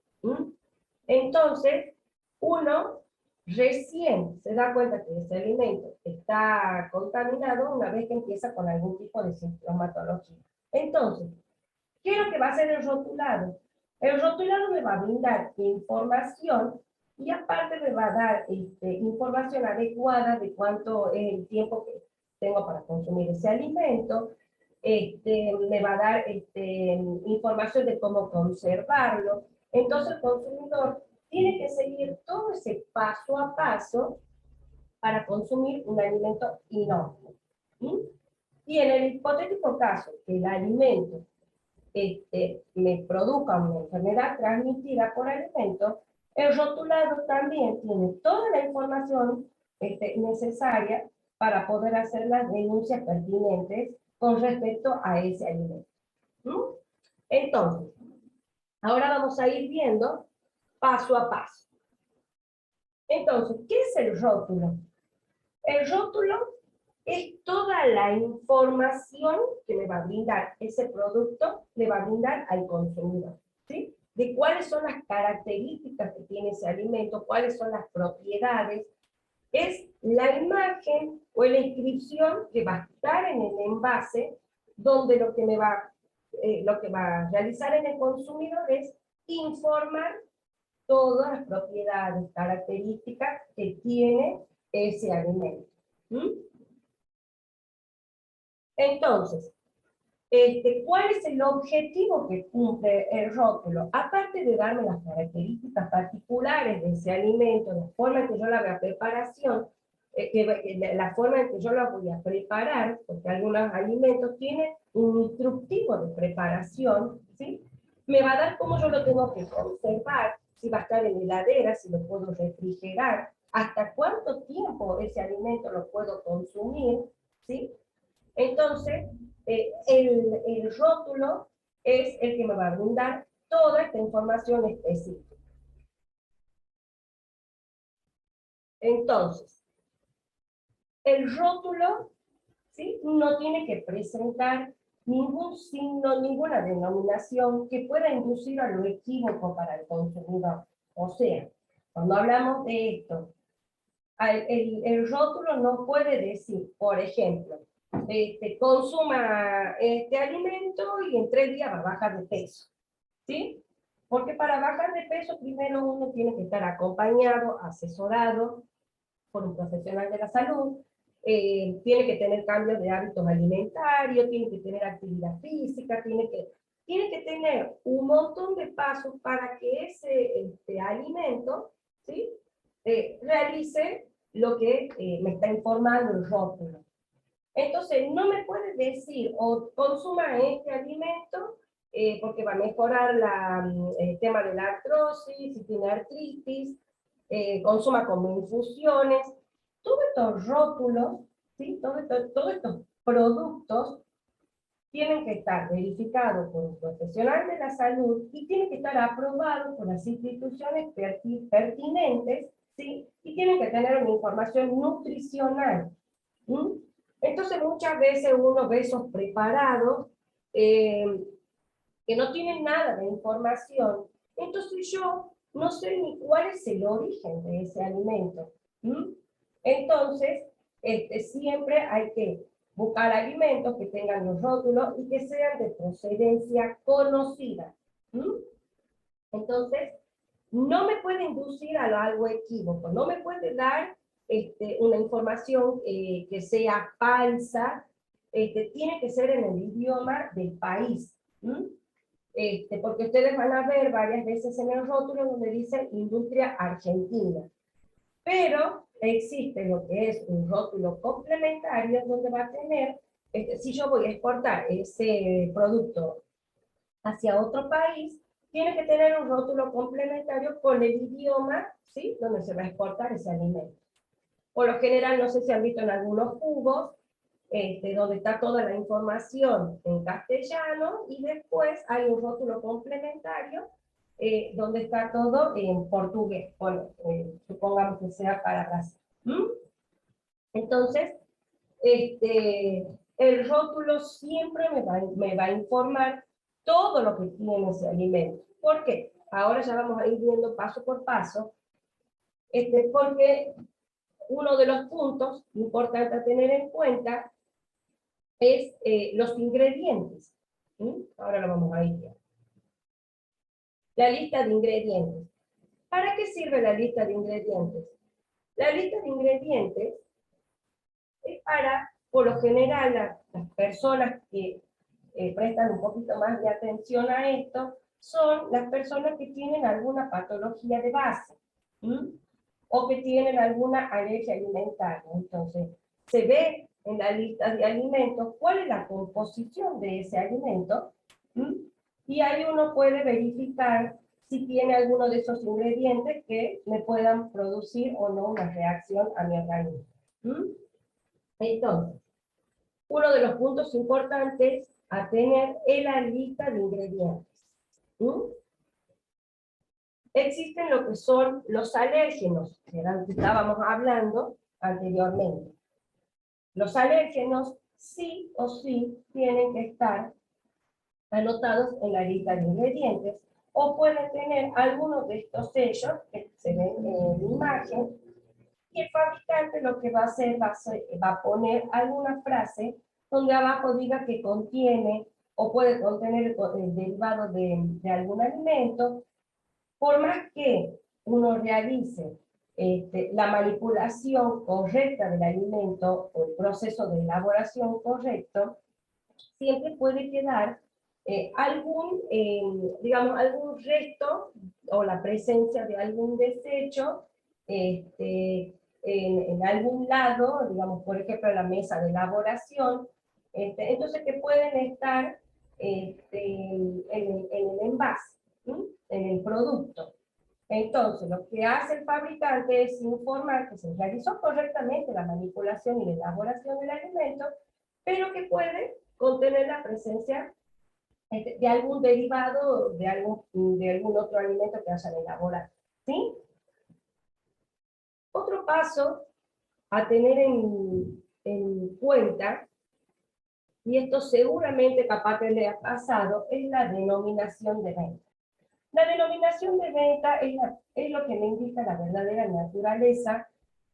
Entonces, uno recién se da cuenta que ese alimento está contaminado una vez que empieza con algún tipo de sintomatología. Entonces, ¿qué es lo que va a hacer el rotulado? El rotulado me va a brindar información y aparte me va a dar información adecuada de cuánto es el tiempo que tengo para consumir ese alimento, me va a dar información de cómo conservarlo. Entonces el consumidor tiene que seguir todo ese paso a paso para consumir un alimento inocuo. Y en el hipotético caso que el alimento me produzca una enfermedad transmitida por alimento, el rotulado también tiene toda la información necesaria para poder hacer las denuncias pertinentes con respecto a ese alimento. Entonces, ahora vamos a ir viendo paso a paso. Entonces, ¿qué es el rótulo? El rótulo es toda la información que me va a brindar ese producto, le va a brindar al consumidor, ¿sí? De cuáles son las características que tiene ese alimento, cuáles son las propiedades. Es la imagen o la inscripción que va a estar en el envase, donde lo que va a realizar en el consumidor es informar todas las propiedades, características que tiene ese alimento. Entonces, ¿cuál es el objetivo que cumple el rótulo? Aparte de darme las características particulares de ese alimento, la forma en que yo la haga preparación, la forma en que yo la voy a preparar, porque algunos alimentos tienen un instructivo de preparación, ¿sí? Me va a dar cómo yo lo tengo que conservar, si va a estar en heladera, si lo puedo refrigerar, hasta cuánto tiempo ese alimento lo puedo consumir, ¿sí? Entonces, el rótulo es el que me va a brindar toda esta información específica. Entonces, el rótulo, ¿sí?, no tiene que presentar ningún signo, ninguna denominación que pueda inducir a lo equívoco para el consumidor. O sea, cuando hablamos de esto, el rótulo no puede decir, por ejemplo, consuma este alimento y en 3 días va a bajar de peso, ¿sí? Porque para bajar de peso primero uno tiene que estar acompañado, asesorado por un profesional de la salud, tiene que tener cambios de hábitos alimentarios, tiene que tener actividad física, tiene que tener un montón de pasos para que ese alimento, ¿sí? Realice lo que me está informando el rótulo. Entonces, no me puedes decir, o consuma este alimento, porque va a mejorar el tema de la artrosis, si tiene artritis, consuma como infusiones. Todos estos rótulos, ¿sí? Todos estos productos tienen que estar verificados por un profesional de la salud y tienen que estar aprobados por las instituciones pertinentes, ¿sí? Y tienen que tener una información nutricional. ¿Sí? Entonces muchas veces uno ve esos preparados que no tienen nada de información. Entonces yo no sé ni cuál es el origen de ese alimento. ¿Mm? Entonces, siempre hay que buscar alimentos que tengan los rótulos y que sean de procedencia conocida. ¿Mm? Entonces, no me puede inducir a algo equívoco, no me puede dar una información que sea falsa, tiene que ser en el idioma del país. ¿Mm? Porque ustedes van a ver varias veces en el rótulo donde dice industria argentina. Pero existe lo que es un rótulo complementario donde va a tener, si yo voy a exportar ese producto hacia otro país, tiene que tener un rótulo complementario con el idioma, ¿sí?, donde se va a exportar ese alimento. Por lo general, no sé si han visto en algunos jugos, donde está toda la información en castellano y después hay un rótulo complementario donde está todo en portugués. Bueno, supongamos que sea para Brasil. ¿Mm? Entonces, el rótulo siempre me va a informar todo lo que tiene ese alimento. ¿Por qué? Ahora ya vamos a ir viendo paso por paso, porque uno de los puntos importantes a tener en cuenta es los ingredientes. ¿Sí? Ahora lo vamos a ir viendo. La lista de ingredientes. ¿Para qué sirve la lista de ingredientes? La lista de ingredientes es para, por lo general, las personas que prestan un poquito más de atención a esto, son las personas que tienen alguna patología de base, ¿sí? O que tienen alguna alergia alimentaria. Entonces, se ve en la lista de alimentos cuál es la composición de ese alimento, ¿sí? Y ahí uno puede verificar si tiene alguno de esos ingredientes que me puedan producir o no una reacción a mi organismo. ¿Sí? Entonces, uno de los puntos importantes a tener es la lista de ingredientes. ¿Sí? Existen lo que son los alérgenos, que era lo que estábamos hablando anteriormente. Los alérgenos sí o sí tienen que estar anotados en la lista de ingredientes, o pueden tener algunos de estos sellos que se ven en la imagen, y el fabricante lo que va a hacer va a poner alguna frase donde abajo diga que contiene o puede contener el derivado de algún alimento. Por más que uno realice la manipulación correcta del alimento o el proceso de elaboración correcto, siempre puede quedar digamos, algún resto o la presencia de algún desecho en algún lado, digamos, por ejemplo, en la mesa de elaboración, entonces que pueden estar en el envase, ¿sí?, en el producto. Entonces, lo que hace el fabricante es informar que se realizó correctamente la manipulación y la elaboración del alimento, pero que puede contener la presencia de algún derivado, de algún otro alimento que hayan elaborado. ¿Sí? Otro paso a tener en cuenta, y esto seguramente capaz que le ha pasado, es la denominación de venta. La denominación de venta es lo que me indica la verdadera naturaleza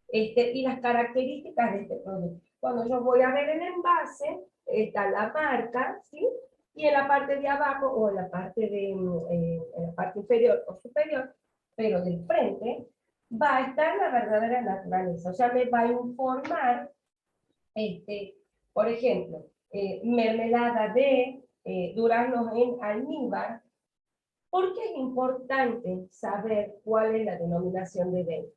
y las características de este producto. cuando yo voy a ver el envase, está la marca, ¿sí? Y en la parte de abajo, o en la parte, en la parte inferior o superior, pero del frente, va a estar la verdadera naturaleza. O sea, me va a informar, por ejemplo, mermelada de duraznos en almíbar. ¿Por qué es importante saber cuál es la denominación de venta?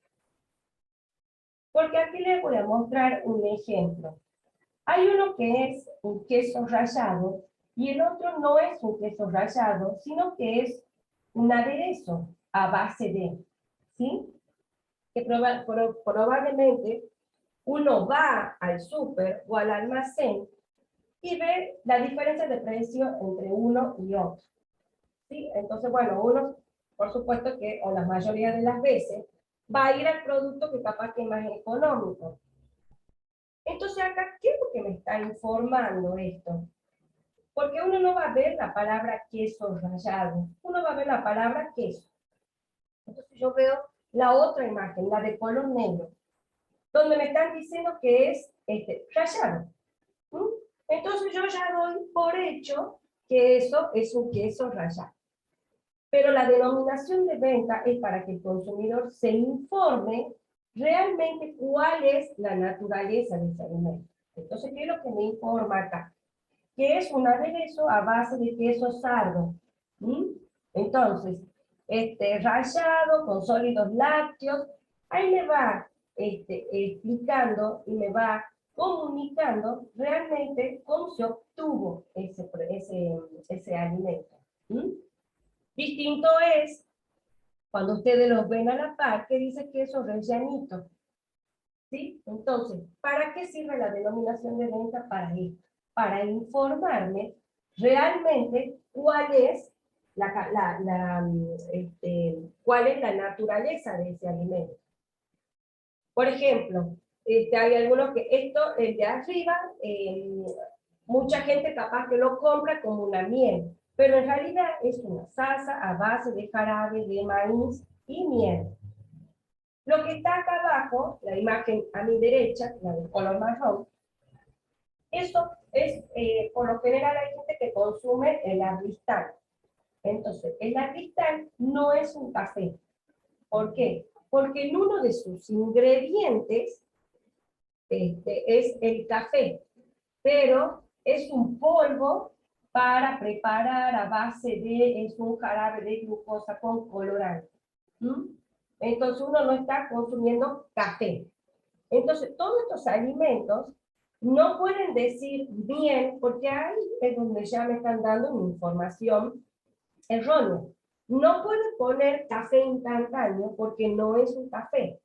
Porque aquí les voy a mostrar un ejemplo. Hay uno que es un queso rallado y el otro no es un queso rallado, sino que es un aderezo a base de, ¿sí? Que probablemente uno va al súper o al almacén y ve la diferencia de precio entre uno y otro, ¿sí? Entonces, bueno, uno, por supuesto que, o la mayoría de las veces, va a ir al producto que capaz que es más económico. Entonces acá, ¿qué es lo que me está informando esto? Porque uno no va a ver la palabra queso rallado, uno va a ver la palabra queso. Entonces yo veo la otra imagen, la de color negro, donde me están diciendo que es rallado. ¿Mm? Entonces yo ya doy por hecho que eso es un queso rallado. Pero la denominación de venta es para que el consumidor se informe realmente cuál es la naturaleza de ese alimento. Entonces, ¿qué es lo que me informa acá? Que es un aderezo a base de queso sardo. ¿Mm? Entonces, rallado con sólidos lácteos, ahí me va explicando y me va comunicando realmente cómo se obtuvo ese alimento. ¿Mm? Distinto es cuando ustedes los ven a la par, que dice queso rellanito. ¿Sí? Entonces, ¿para qué sirve la denominación de venta? Para esto, para informarme realmente cuál es cuál es la naturaleza de ese alimento. Por ejemplo, hay algunos que esto, el de arriba, mucha gente capaz que lo compra como una miel, pero en realidad es una salsa a base de jarabe de maíz y miel. Lo que está acá abajo, la imagen a mi derecha, la de color marrón, eso es, por lo general hay gente que consume el agristal. Entonces, el agristal no es un café. ¿Por qué? Porque en uno de sus ingredientes es el café, pero es un polvo para preparar a base de, es un jarabe de glucosa con colorante. ¿Mm? Entonces uno no está consumiendo café. Entonces todos estos alimentos no pueden decir bien, porque ahí es donde ya me están dando una información errónea. No pueden poner café instantáneo porque no es un café,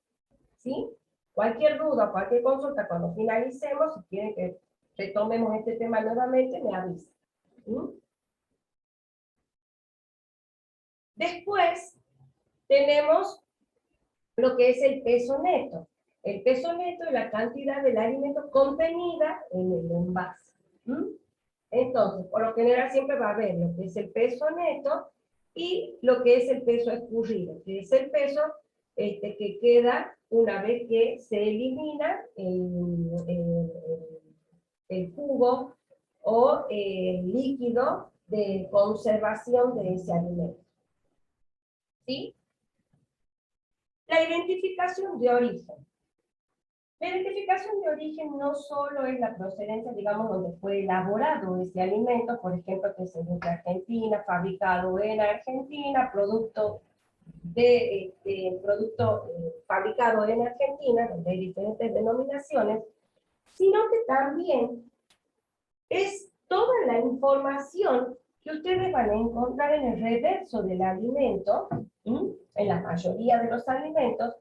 ¿sí? Cualquier duda, cualquier consulta, cuando finalicemos, si quieren que retomemos este tema nuevamente, me avisan. ¿Sí? Después tenemos lo que es el peso neto. El peso neto es la cantidad del alimento contenida en el envase. ¿Mm? Entonces, por lo general siempre va a haber lo que es el peso neto y lo que es el peso escurrido, que es el peso que queda una vez que se elimina el jugo o el líquido de conservación de ese alimento. ¿Sí? La identificación de origen. La identificación de origen no solo es la procedencia, digamos, donde fue elaborado ese alimento, por ejemplo, que se encuentra en Argentina, fabricado en Argentina, producto fabricado en Argentina, donde hay diferentes denominaciones, sino que también es toda la información que ustedes van a encontrar en el reverso del alimento, en la mayoría de los alimentos,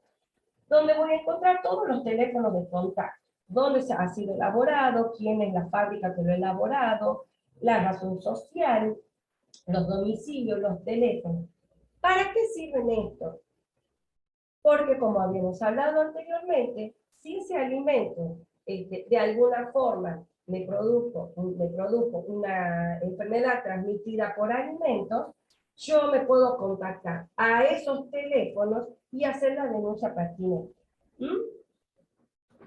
donde voy a encontrar todos los teléfonos de contacto, dónde ha sido elaborado, quién es la fábrica que lo ha elaborado, la razón social, los domicilios, los teléfonos. ¿Para qué sirven estos? Porque como habíamos hablado anteriormente, si ese alimento de alguna forma me produjo una enfermedad transmitida por alimentos, yo me puedo contactar a esos teléfonos y hacer la denuncia pertinente. ¿Mm?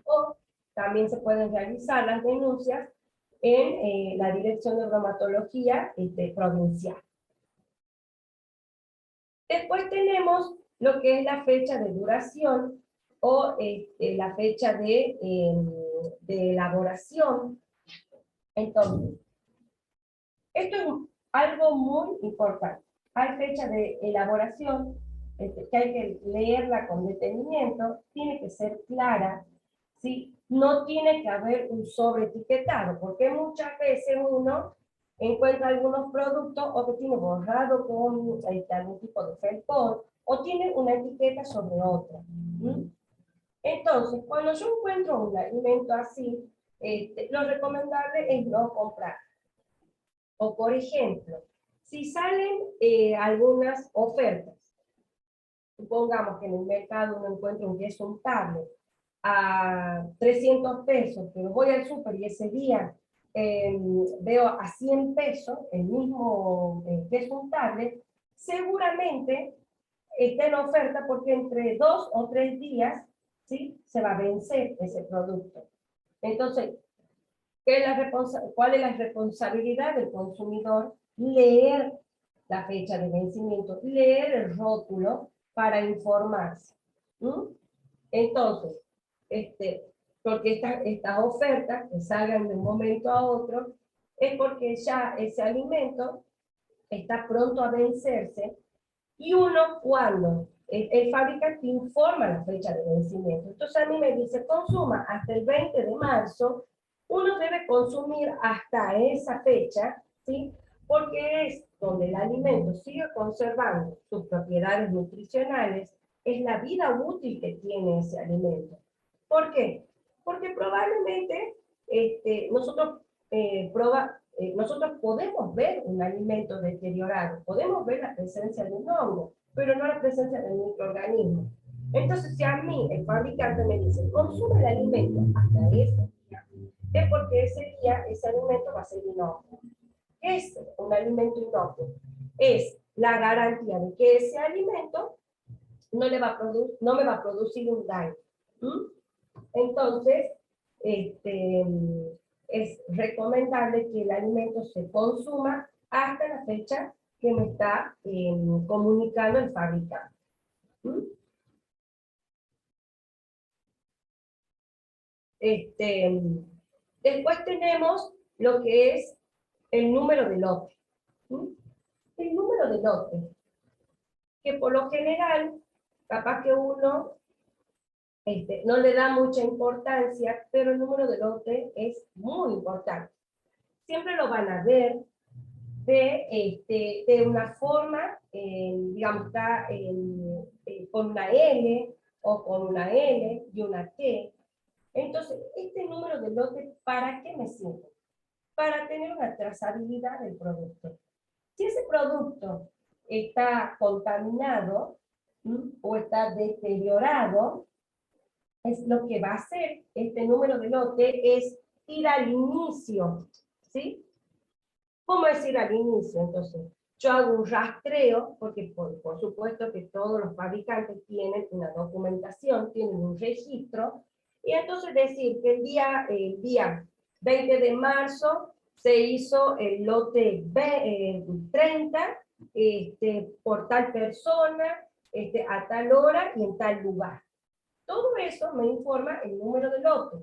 O también se pueden realizar las denuncias en la Dirección de Bromatología provincial. Después tenemos lo que es la fecha de duración o la fecha de elaboración. Entonces, esto es algo muy importante. Hay fecha de elaboración que hay que leerla con detenimiento, tiene que ser clara, ¿sí? No tiene que haber un sobreetiquetado, porque muchas veces uno encuentra algunos productos o que tiene borrado con algún tipo de felpón, o tiene una etiqueta sobre otra. Entonces, cuando yo encuentro un alimento así, lo recomendable es no comprar. O por ejemplo, si salen algunas ofertas, supongamos que en el mercado uno encuentra un queso untable a 300 pesos, pero voy al súper y ese día veo a 100 pesos el mismo queso untable, seguramente está en oferta porque entre 2 o 3 días, ¿sí?, se va a vencer ese producto. Entonces, ¿cuál es la responsabilidad del consumidor? Leer la fecha de vencimiento, leer el rótulo para informarse. Entonces, porque estas ofertas que salgan de un momento a otro, es porque ya ese alimento está pronto a vencerse, y uno cuando el fabricante informa la fecha de vencimiento. Entonces a mí me dice, consuma hasta el 20 de marzo, uno debe consumir hasta esa fecha, ¿sí? Porque es donde el alimento sigue conservando sus propiedades nutricionales, es la vida útil que tiene ese alimento. ¿Por qué? Porque probablemente nosotros podemos ver un alimento deteriorado, podemos ver la presencia de un hongo, pero no la presencia de un microorganismo. Entonces, si a mí el fabricante me dice, consume el alimento hasta ese día, es porque ese día ese alimento va a ser inocuo. ¿Qué es un alimento inocuo? Es la garantía de que ese alimento no me va a producir un daño. Entonces, es recomendable que el alimento se consuma hasta la fecha que me está comunicando el fabricante. Después tenemos lo que es el número de lote. El número de lote, que por lo general, capaz que uno no le da mucha importancia, pero el número de lote es muy importante. Siempre lo van a ver de una forma, digamos, está con una L o con una L y una T. Entonces, este número de lote, ¿para qué me sirve? Para tener una trazabilidad del producto. Si ese producto está contaminado o está deteriorado, es lo que va a hacer este número de lote es ir al inicio, ¿sí? ¿Cómo es ir al inicio? Entonces, yo hago un rastreo, porque por supuesto que todos los fabricantes tienen una documentación, tienen un registro, y entonces decir que el día 20 de marzo se hizo el lote 30 por tal persona, a tal hora y en tal lugar. Todo eso me informa el número de lote.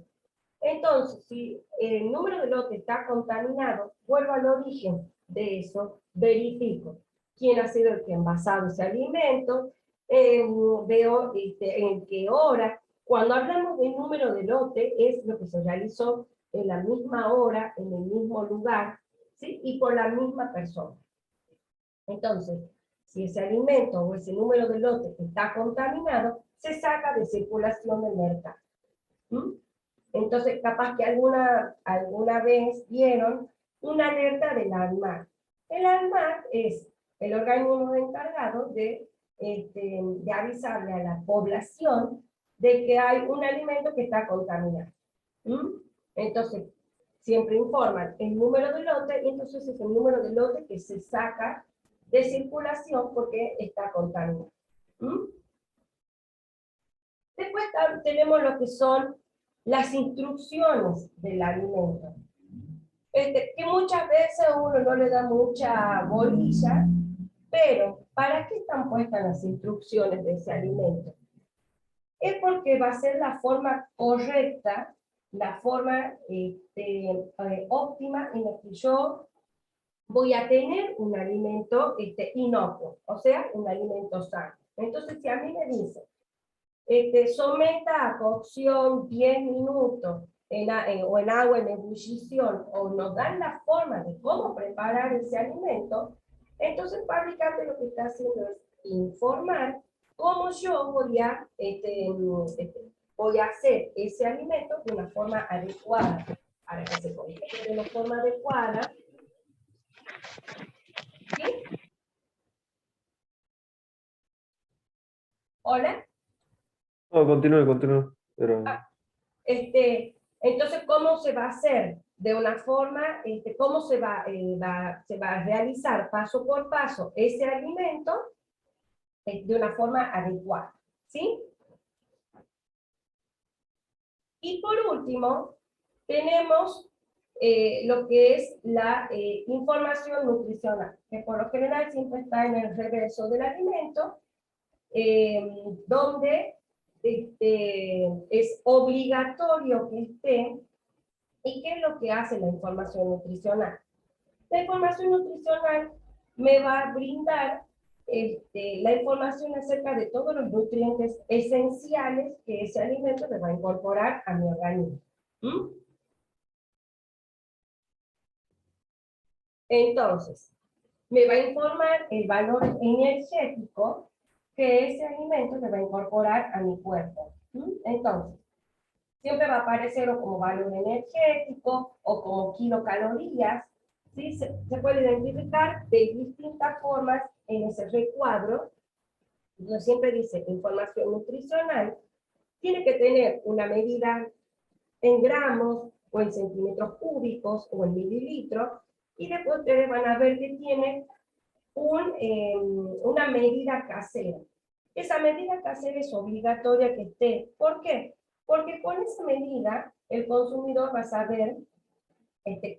Entonces, si el número de lote está contaminado, vuelvo al origen de eso, verifico quién ha sido el que ha envasado ese alimento, veo en qué hora. Cuando hablamos del número de lote, es lo que se realizó en la misma hora, en el mismo lugar, ¿sí? Y por la misma persona. Entonces, si ese alimento o ese número de lote está contaminado, se saca de circulación del mercado. Entonces, capaz que alguna vez vieron una alerta del ANMAT. El ANMAT es el organismo encargado de avisarle a la población de que hay un alimento que está contaminado. Entonces, siempre informan el número de lote, y entonces es el número de lote que se saca de circulación porque está contaminado. Después tenemos lo que son las instrucciones del alimento. Que muchas veces uno no le da mucha bolilla, pero ¿para qué están puestas las instrucciones de ese alimento? Es porque va a ser la forma correcta, la forma óptima en la que yo voy a tener un alimento inocuo, o sea, un alimento sano. Entonces, si a mí me dice, someta a cocción 10 minutos o en agua en ebullición, o nos dan la forma de cómo preparar ese alimento, entonces el fabricante lo que está haciendo es informar cómo yo voy a hacer ese alimento de una forma adecuada. Para que se consiga de una forma adecuada, ¿sí? ¿Hola? No, continúe, pero... Entonces, ¿cómo se va a hacer? De una forma, ¿cómo se va a realizar paso por paso ese alimento de una forma adecuada? ¿Sí? Y por último, tenemos lo que es la información nutricional, que por lo general siempre está en el reverso del alimento, donde es obligatorio que esté. ¿Y qué es lo que hace la información nutricional? La información nutricional me va a brindar la información acerca de todos los nutrientes esenciales que ese alimento me va a incorporar a mi organismo. ¿Mm? Entonces, me va a informar el valor energético que ese alimento me va a incorporar a mi cuerpo. ¿Mm? Entonces, siempre va a aparecer o como valor energético o como kilocalorías, ¿sí? Se puede identificar de distintas formas en ese recuadro. Entonces siempre dice información nutricional, tiene que tener una medida en gramos o en centímetros cúbicos o en mililitros, y después ustedes van a ver que tiene una medida casera. Esa medida casera es obligatoria que esté. ¿Por qué? Porque con esa medida el consumidor va a saber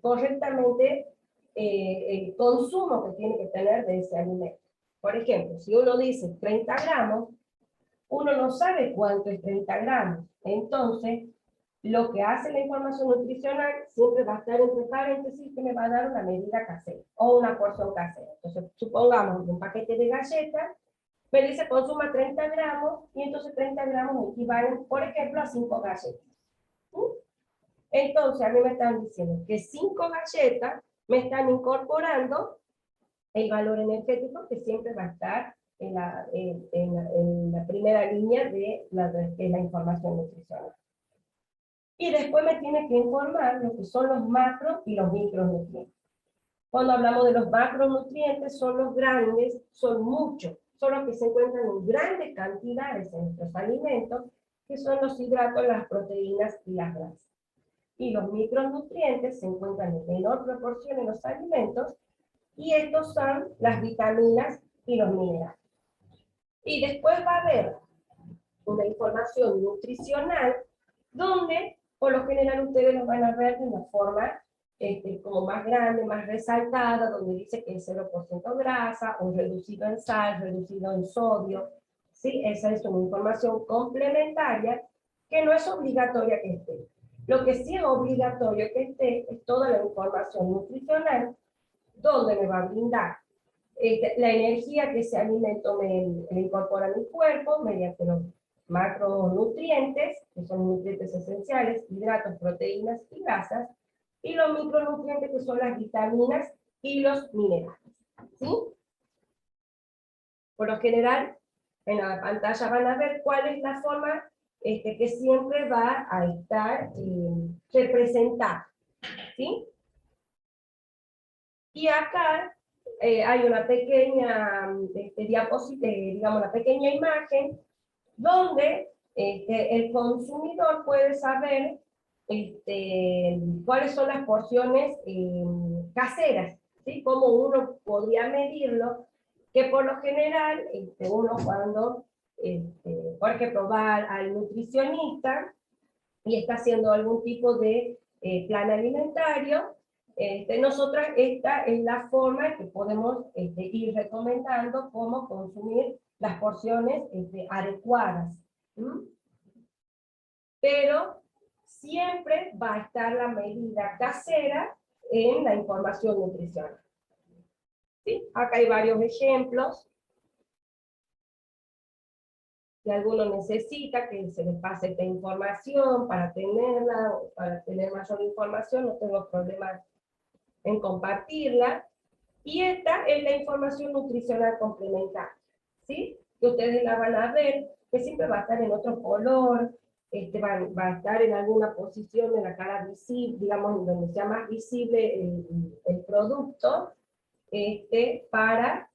correctamente el consumo que tiene que tener de ese alimento. Por ejemplo, si uno dice 30 gramos, uno no sabe cuánto es 30 gramos. Entonces, lo que hace la información nutricional siempre va a estar entre paréntesis que me va a dar una medida casera o una porción casera. Entonces, supongamos un paquete de galletas, me dice consuma 30 gramos, y entonces 30 gramos equivalen, por ejemplo, a 5 galletas. Entonces, a mí me están diciendo que 5 galletas me están incorporando el valor energético que siempre va a estar en la primera línea de la información nutricional. Y después me tiene que informar lo que son los macro y los micronutrientes. Cuando hablamos de los macronutrientes, son los grandes, son muchos, son los que se encuentran en grandes cantidades en nuestros alimentos, que son los hidratos, las proteínas y las grasas. Y los micronutrientes se encuentran en menor proporción en los alimentos, y estos son las vitaminas y los minerales. Y después va a haber una información nutricional donde, por lo general, ustedes lo van a ver de una forma como más grande, más resaltada, donde dice que es 0% grasa, o reducido en sal, reducido en sodio. ¿Sí? Esa es una información complementaria que no es obligatoria que esté. Lo que sí es obligatorio que esté es toda la información nutricional, donde me va a brindar la energía que ese alimento me incorpora a mi cuerpo mediante los macronutrientes, que son nutrientes esenciales, hidratos, proteínas y grasas, y los micronutrientes, que son las vitaminas y los minerales. ¿Sí? Por lo general, en la pantalla van a ver cuál es la forma que siempre va a estar representada. ¿Sí? Y acá hay una pequeña diapositiva, digamos, una pequeña imagen, donde el consumidor puede saber cuáles son las porciones caseras, ¿sí? Cómo uno podría medirlo, que por lo general uno cuando, por ejemplo, va al nutricionista, y está haciendo algún tipo de plan alimentario, nosotras esta es la forma que podemos ir recomendando cómo consumir las porciones adecuadas. ¿Mm? Pero siempre va a estar la medida casera en la información nutricional. ¿Sí? Acá hay varios ejemplos. Si alguno necesita que se les pase esta información para tenerla, o para tener mayor información, no tengo problema en compartirla. Y esta es la información nutricional complementaria, ¿sí? Que ustedes la van a ver, que siempre va a estar en otro color, va a estar en alguna posición de la cara visible, digamos, donde sea más visible el producto, para,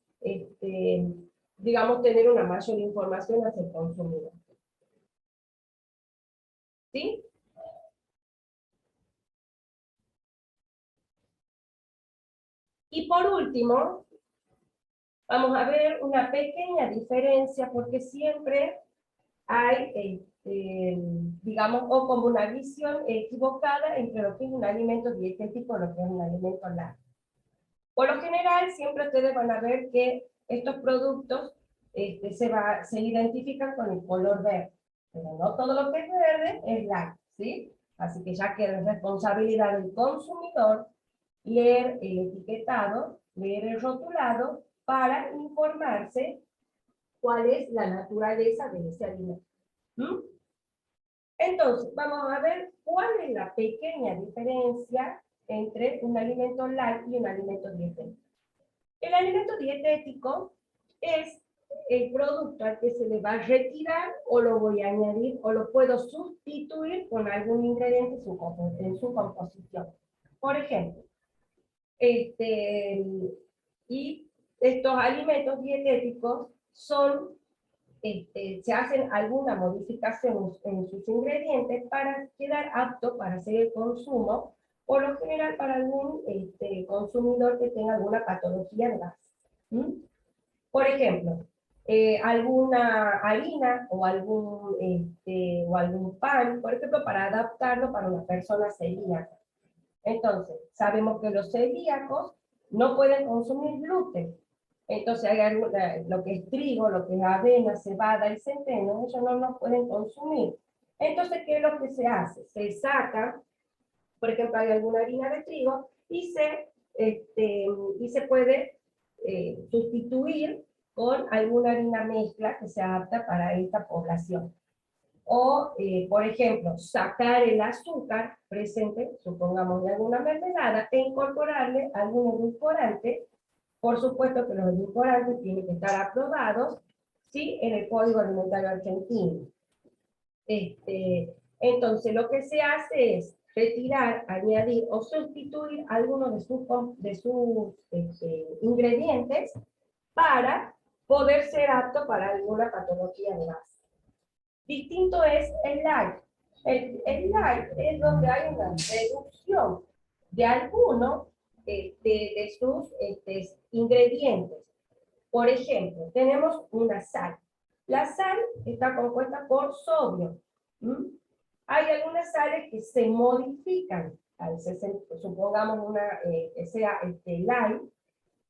digamos, tener una mayor información hacia el consumidor. ¿Sí? Y por último, vamos a ver una pequeña diferencia, porque siempre hay, digamos, o como una visión equivocada entre lo que es un alimento dietético y lo que es un alimento light. Por lo general, siempre ustedes van a ver que estos productos se identifican con el color verde, pero no todo lo que es verde es light, ¿sí? Así que ya queda responsabilidad del consumidor leer el etiquetado, leer el rotulado, para informarse cuál es la naturaleza de ese alimento. ¿Mm? Entonces, vamos a ver cuál es la pequeña diferencia entre un alimento light y un alimento dietético. El alimento dietético es el producto al que se le va a retirar, o lo voy a añadir, o lo puedo sustituir con algún ingrediente en su composición. Por ejemplo, y estos alimentos dietéticos se hacen alguna modificación en sus ingredientes para quedar apto para hacer el consumo, por lo general para algún consumidor que tenga alguna patología de base. ¿Mm? Por ejemplo, alguna harina o algún pan, por ejemplo, para adaptarlo para una persona celíaca. Entonces, sabemos que los celíacos no pueden consumir gluten. Entonces, lo que es trigo, lo que es avena, cebada y centeno, ellos no los pueden consumir. Entonces, ¿qué es lo que se hace? Se saca, por ejemplo, hay alguna harina de trigo y se puede sustituir con alguna harina mezcla que se adapta para esta población. O, por ejemplo, sacar el azúcar presente, supongamos de alguna mermelada, e incorporarle algún edulcorante. Por supuesto que los edulcorantes tienen que estar aprobados, ¿sí?, en el Código Alimentario Argentino. Entonces, lo que se hace es retirar, añadir o sustituir algunos de sus ingredientes para poder ser apto para alguna patología de base. Distinto es el light. El light es donde hay una reducción de alguno de sus ingredientes. Por ejemplo, tenemos una sal. La sal está compuesta por sodio. Hay algunas sales que se modifican, supongamos una que sea light,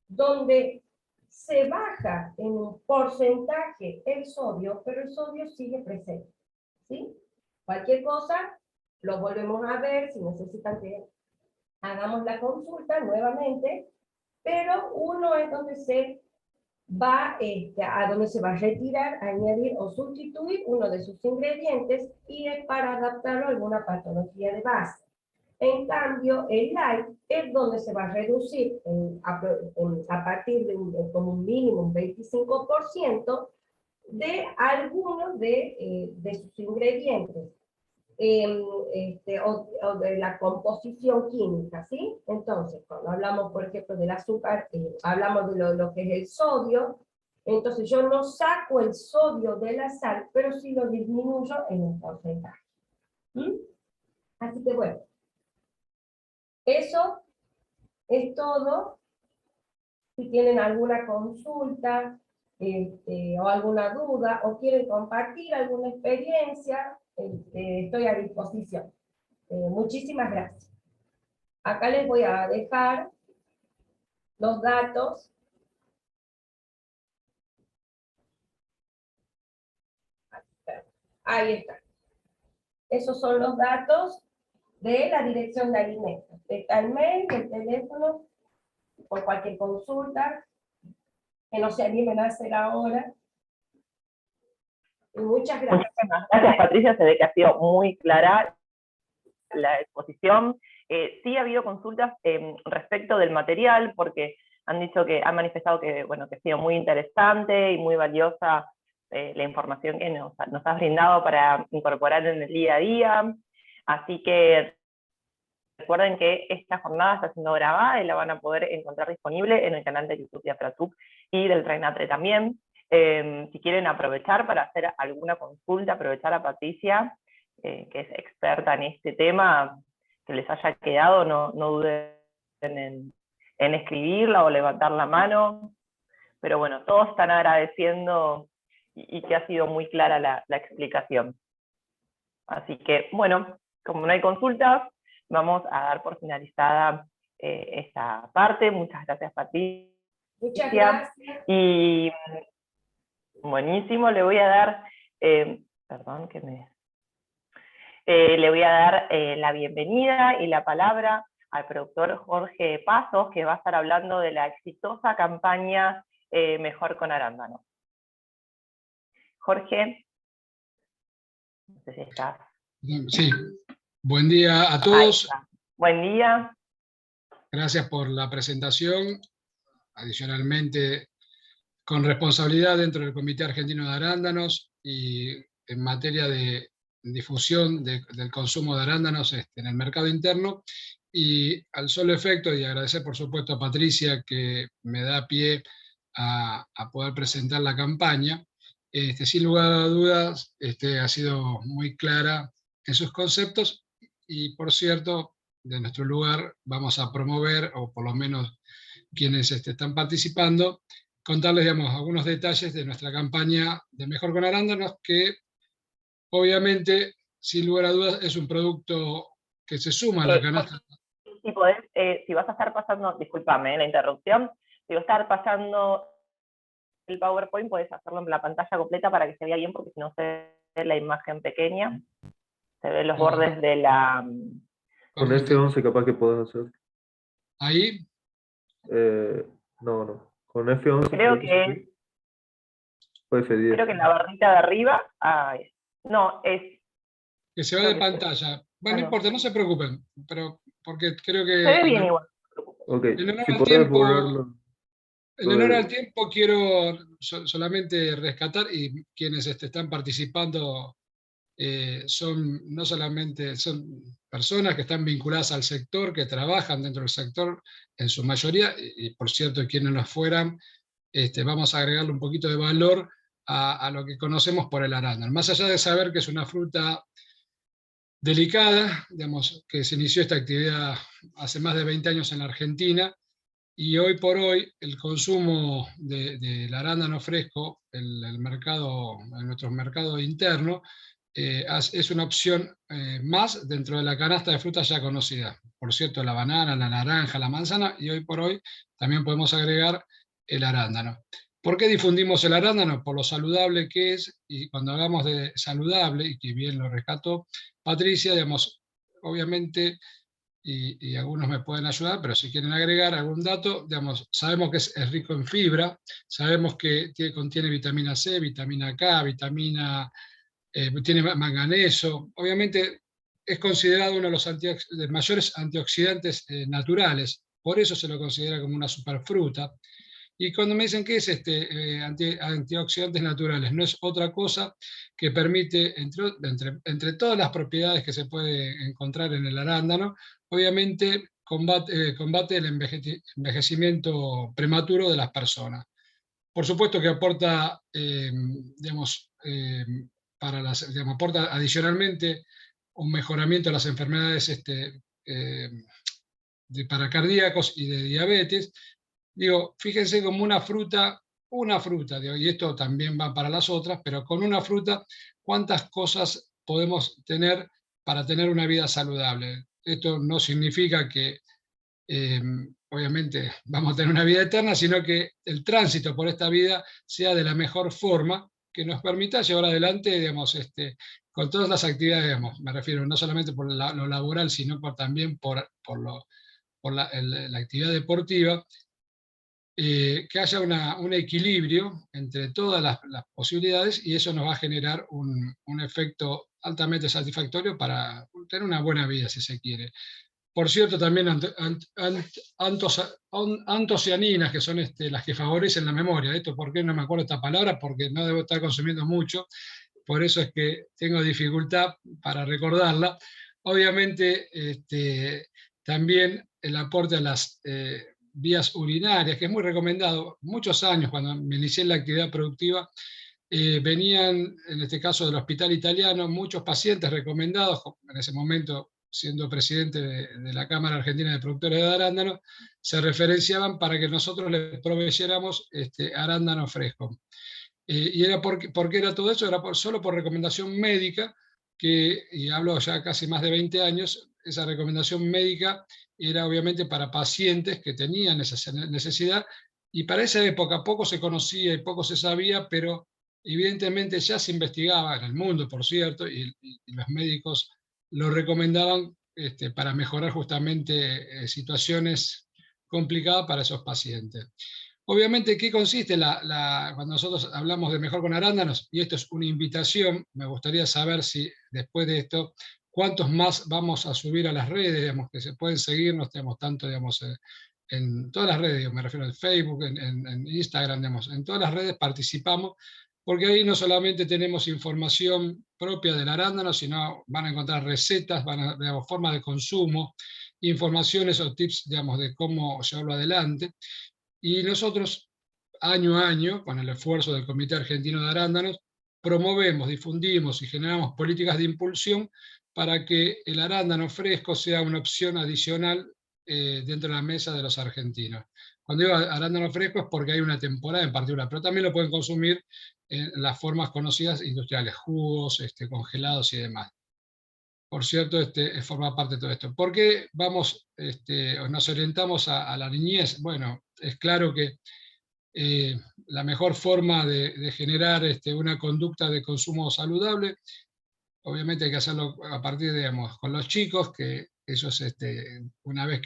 donde se baja en un porcentaje el sodio, pero el sodio sigue presente, ¿sí? Cualquier cosa, lo volvemos a ver, si necesitan que hagamos la consulta nuevamente, pero uno es donde se va, a donde se va a retirar, añadir o sustituir uno de sus ingredientes, y es para adaptarlo a alguna patología de base. En cambio, el light es donde se va a reducir a partir de como un mínimo, un 25% de algunos de sus ingredientes, o de la composición química, ¿sí? Entonces, cuando hablamos, por ejemplo, del azúcar, hablamos de lo que es el sodio. Entonces, yo no saco el sodio de la sal, pero sí lo disminuyo en un porcentaje. Así que, bueno, eso es todo. Si tienen alguna consulta o alguna duda, o quieren compartir alguna experiencia, estoy a disposición. Muchísimas gracias. Acá les voy a dejar los datos. Ahí está. Esos son los datos de la dirección de alimentos. Está el mail, el teléfono, por cualquier consulta, que no se animen a hacer ahora. Y muchas gracias. Muchísimas gracias, Patricia, se ve que ha sido muy clara la exposición. Sí ha habido consultas respecto del material, porque han manifestado que, bueno, que ha sido muy interesante y muy valiosa la información que nos has brindado para incorporar en el día a día. Así que recuerden que esta jornada está siendo grabada y la van a poder encontrar disponible en el canal de YouTube de AFRATUC y del RENATRE también. Si quieren aprovechar para hacer alguna consulta, aprovechar a Patricia, que es experta en este tema, que les haya quedado, no duden en escribirla o levantar la mano. Pero bueno, todos están agradeciendo y que ha sido muy clara la explicación. Así que, bueno, como no hay consultas, vamos a dar por finalizada esta parte. Muchas gracias, Patricia. Muchas gracias. Y buenísimo, le voy a dar, perdón que me... le voy a dar la bienvenida y la palabra al productor Jorge Pasos, que va a estar hablando de la exitosa campaña Mejor con Arándano. Jorge, no sé si estás. Sí, buen día a todos. Buen día. Gracias por la presentación. Adicionalmente, con responsabilidad dentro del Comité Argentino de Arándanos y en materia de difusión del consumo de arándanos en el mercado interno. Y al solo efecto, y agradecer por supuesto a Patricia que me da pie a poder presentar la campaña, sin lugar a dudas ha sido muy clara en sus conceptos y, por cierto, de nuestro lugar vamos a promover, o por lo menos quienes están participando, contarles, digamos, algunos detalles de nuestra campaña de Mejor con Arándanos, que obviamente, sin lugar a dudas, es un producto que se suma a la canasta. Si podés, si vas a estar pasando, discúlpame la interrupción, si vas a estar pasando el PowerPoint, puedes hacerlo en la pantalla completa para que se vea bien, porque si no se ve la imagen pequeña, se ven los bordes de la... Con F11 capaz que podés hacer. ¿Ahí? No. Con F11 creo que o F10. Creo que en la barrita de arriba, no, es... Que se va de pantalla. Bueno, no importa, no se preocupen, pero porque creo que... Se ve bien igual. Okay. En honor Si al podés tiempo, borrarlo. en honor al tiempo quiero solamente rescatar, y quienes están participando son no solamente son personas que están vinculadas al sector, que trabajan dentro del sector en su mayoría, y por cierto, quienes no fueran, vamos a agregarle un poquito de valor a lo que conocemos por el arándano. Más allá de saber que es una fruta delicada, digamos, que se inició esta actividad hace más de 20 años en la Argentina, y hoy por hoy el consumo del arándano fresco en nuestro mercado interno, es una opción más dentro de la canasta de frutas ya conocida. Por cierto, la banana, la naranja, la manzana, y hoy por hoy también podemos agregar el arándano. ¿Por qué difundimos el arándano? Por lo saludable que es, y cuando hablamos de saludable, y que bien lo rescató Patricia, digamos, obviamente, y algunos me pueden ayudar, pero si quieren agregar algún dato, digamos, sabemos que es rico en fibra, sabemos que contiene vitamina C, vitamina K, tiene manganeso, obviamente es considerado uno de los mayores antioxidantes naturales, por eso se lo considera como una superfruta. Y cuando me dicen qué es antioxidantes naturales, no es otra cosa que permite, entre todas las propiedades que se puede encontrar en el arándano, obviamente combate el envejecimiento prematuro de las personas. Por supuesto que aporta, aporta adicionalmente un mejoramiento de las enfermedades paracardíacos y de diabetes. Digo, fíjense como una fruta, digo, y esto también va para las otras, pero con una fruta, cuántas cosas podemos tener para tener una vida saludable. Esto no significa que obviamente vamos a tener una vida eterna, sino que el tránsito por esta vida sea de la mejor forma, que nos permita llevar adelante, digamos, con todas las actividades, digamos, me refiero no solamente por lo laboral, sino también por la actividad deportiva, que haya un equilibrio entre todas las posibilidades, y eso nos va a generar un efecto altamente satisfactorio para tener una buena vida, si se quiere. Por cierto, también antocianinas, que son las que favorecen la memoria. Esto, ¿por qué no me acuerdo esta palabra? Porque no debo estar consumiendo mucho, por eso es que tengo dificultad para recordarla. Obviamente, también el aporte a las vías urinarias, que es muy recomendado. Muchos años, cuando me inicié en la actividad productiva, venían, en este caso del Hospital Italiano, muchos pacientes recomendados, en ese momento siendo presidente de la Cámara Argentina de Productores de Arándanos, se referenciaban para que nosotros les proveyéramos arándano fresco. ¿Y era por qué era todo eso? Era solo por recomendación médica, y hablo ya casi más de 20 años, esa recomendación médica era obviamente para pacientes que tenían esa necesidad, y para esa época poco se conocía y poco se sabía, pero evidentemente ya se investigaba en el mundo, por cierto, y los médicos lo recomendaban para mejorar justamente situaciones complicadas para esos pacientes. Obviamente, ¿qué consiste cuando nosotros hablamos de Mejor con Arándanos? Y esto es una invitación, me gustaría saber si después de esto, cuántos más vamos a subir a las redes, digamos, que se pueden seguirnos, tenemos tanto, digamos, en todas las redes, me refiero en Facebook, en Instagram, digamos, en todas las redes participamos, porque ahí no solamente tenemos información propia del arándano, sino van a encontrar recetas, digamos, formas de consumo, informaciones o tips, digamos, de cómo llevarlo adelante. Y nosotros, año a año, con el esfuerzo del Comité Argentino de Arándanos, promovemos, difundimos y generamos políticas de impulsión para que el arándano fresco sea una opción adicional dentro de la mesa de los argentinos. Cuando digo arándano fresco es porque hay una temporada en particular, pero también lo pueden consumir en las formas conocidas industriales, jugos, congelados y demás. Por cierto, forma parte de todo esto. ¿Por qué nos orientamos a la niñez? Bueno, es claro que la mejor forma de generar una conducta de consumo saludable, obviamente hay que hacerlo a partir, digamos, con los chicos, que ellos, una vez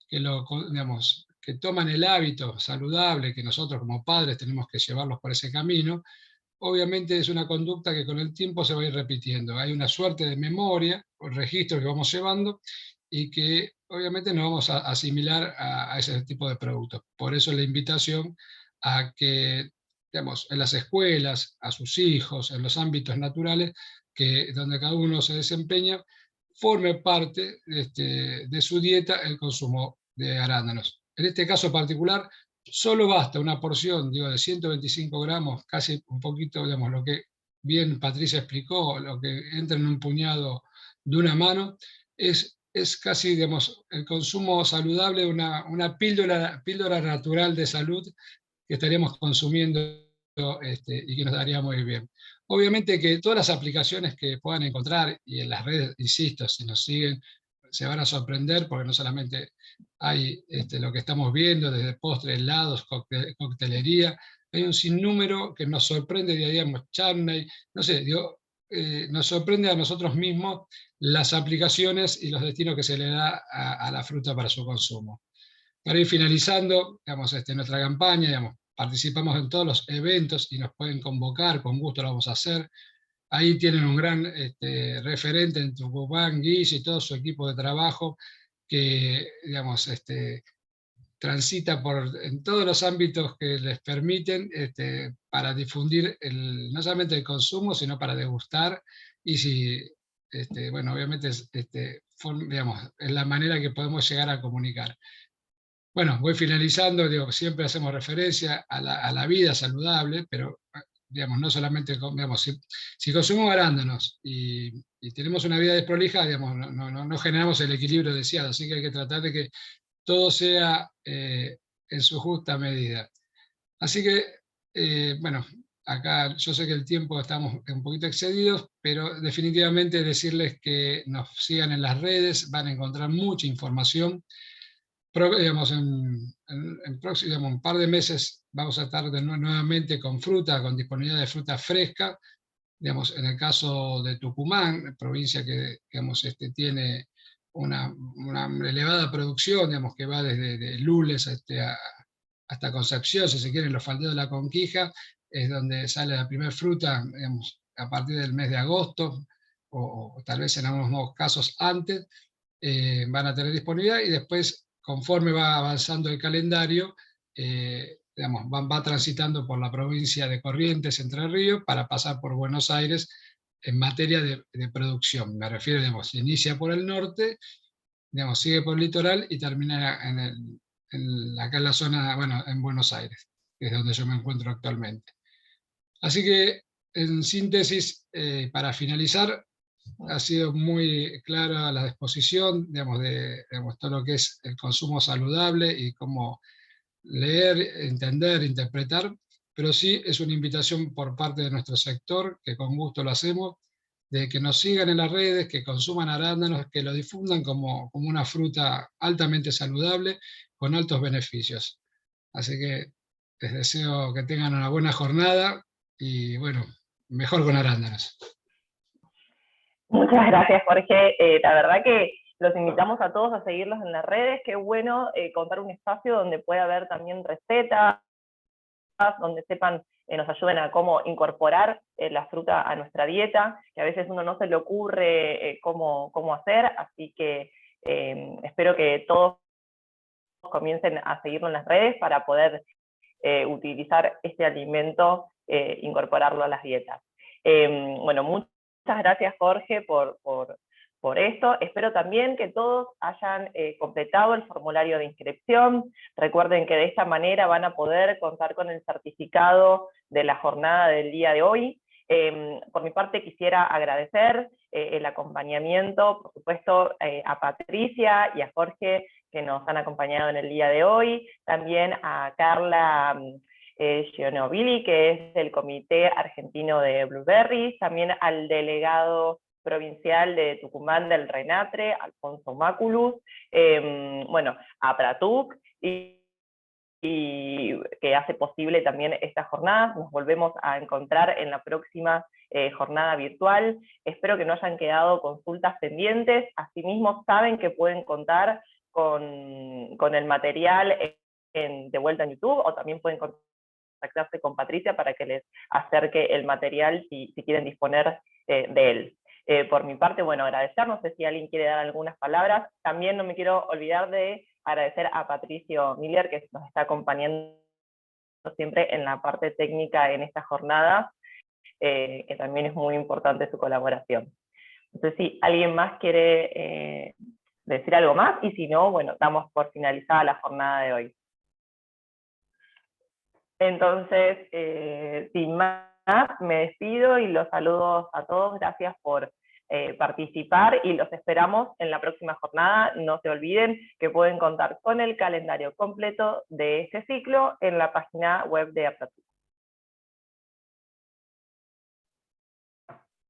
digamos, que toman el hábito saludable, que nosotros como padres tenemos que llevarlos por ese camino, obviamente es una conducta que con el tiempo se va a ir repitiendo. Hay una suerte de memoria, o registro que vamos llevando, y que obviamente nos vamos a asimilar a ese tipo de productos. Por eso la invitación a que, digamos, en las escuelas, a sus hijos, en los ámbitos naturales, donde cada uno se desempeña, forme parte de su dieta el consumo de arándanos. En este caso particular, solo basta una porción, digo, de 125 gramos, casi un poquito, digamos, lo que bien Patricia explicó, lo que entra en un puñado de una mano, es casi, digamos, el consumo saludable, una píldora natural de salud que estaríamos consumiendo y que nos daría muy bien. Obviamente que todas las aplicaciones que puedan encontrar, y en las redes, insisto, si nos siguen, se van a sorprender, porque no solamente hay lo que estamos viendo, desde postres, helados, coctelería, hay un sinnúmero que nos sorprende día a día, Chutney, no sé, nos sorprende a nosotros mismos las aplicaciones y los destinos que se le da a la fruta para su consumo. Para ir finalizando, digamos, nuestra campaña, digamos, participamos en todos los eventos y nos pueden convocar, con gusto lo vamos a hacer. Ahí tienen un gran referente en Tucumán, Guille y todo su equipo de trabajo, que, digamos, transita en todos los ámbitos que les permiten para difundir no solamente el consumo, sino para degustar, y si, bueno, obviamente digamos, es la manera que podemos llegar a comunicar. Bueno, voy finalizando, digo, siempre hacemos referencia a la vida saludable, pero digamos, no solamente, digamos, si consumimos arándanos y tenemos una vida desprolija, digamos, no generamos el equilibrio deseado, así que hay que tratar de que todo sea en su justa medida. Así que, bueno, acá yo sé que el tiempo estamos un poquito excedidos, pero definitivamente decirles que nos sigan en las redes, van a encontrar mucha información. Digamos, digamos, un par de meses vamos a estar nuevamente con fruta, con disponibilidad de fruta fresca. Digamos, en el caso de Tucumán, provincia que digamos, tiene una elevada producción, digamos, que va desde de Lules hasta Concepción, si se quieren, los faldeos de la Conquija, es donde sale la primera fruta, digamos, a partir del mes de agosto, o tal vez en algunos casos antes, van a tener disponibilidad, y después, conforme va avanzando el calendario, digamos, va transitando por la provincia de Corrientes, Entre Ríos, para pasar por Buenos Aires en materia de producción. Me refiero, digamos, inicia por el norte, digamos, sigue por el litoral y termina acá en la zona, bueno, en Buenos Aires, que es donde yo me encuentro actualmente. Así que, en síntesis, para finalizar, ha sido muy clara la disposición, digamos, digamos, todo lo que es el consumo saludable y cómo leer, entender, interpretar, pero sí es una invitación por parte de nuestro sector, que con gusto lo hacemos, de que nos sigan en las redes, que consuman arándanos, que lo difundan como una fruta altamente saludable, con altos beneficios. Así que les deseo que tengan una buena jornada y, bueno, mejor con arándanos. Muchas gracias, Jorge. La verdad que los invitamos a todos a seguirlos en las redes. Qué bueno contar un espacio donde pueda haber también recetas, donde sepan, nos ayuden a cómo incorporar la fruta a nuestra dieta, que a veces uno no se le ocurre cómo hacer, así que espero que todos comiencen a seguirlo en las redes para poder utilizar este alimento, incorporarlo a las dietas. Bueno, muchas gracias, Jorge, por esto. Espero también que todos hayan completado el formulario de inscripción. Recuerden que de esta manera van a poder contar con el certificado de la jornada del día de hoy. Por mi parte quisiera agradecer el acompañamiento, por supuesto, a Patricia y a Jorge, que nos han acompañado en el día de hoy, también a Carla Gionovili, que es del Comité Argentino de Blueberries, también al delegado provincial de Tucumán del RENATRE, Alfonso Máculus, bueno, a Pratuc, y que hace posible también esta jornada. Nos volvemos a encontrar en la próxima jornada virtual. Espero que no hayan quedado consultas pendientes. Asimismo, saben que pueden contar con el material de vuelta en YouTube, o también pueden contactarse con Patricia para que les acerque el material si quieren disponer de él. Por mi parte, bueno, agradecer, no sé si alguien quiere dar algunas palabras. También no me quiero olvidar de agradecer a Patricio Miller, que nos está acompañando siempre en la parte técnica en esta jornada, que también es muy importante su colaboración. No sé si alguien más quiere decir algo más, y si no, bueno, damos por finalizada la jornada de hoy. Entonces, sin más, me despido y los saludo a todos. Gracias por participar, y los esperamos en la próxima jornada. No se olviden que pueden contar con el calendario completo de este ciclo en la página web de APRATUC.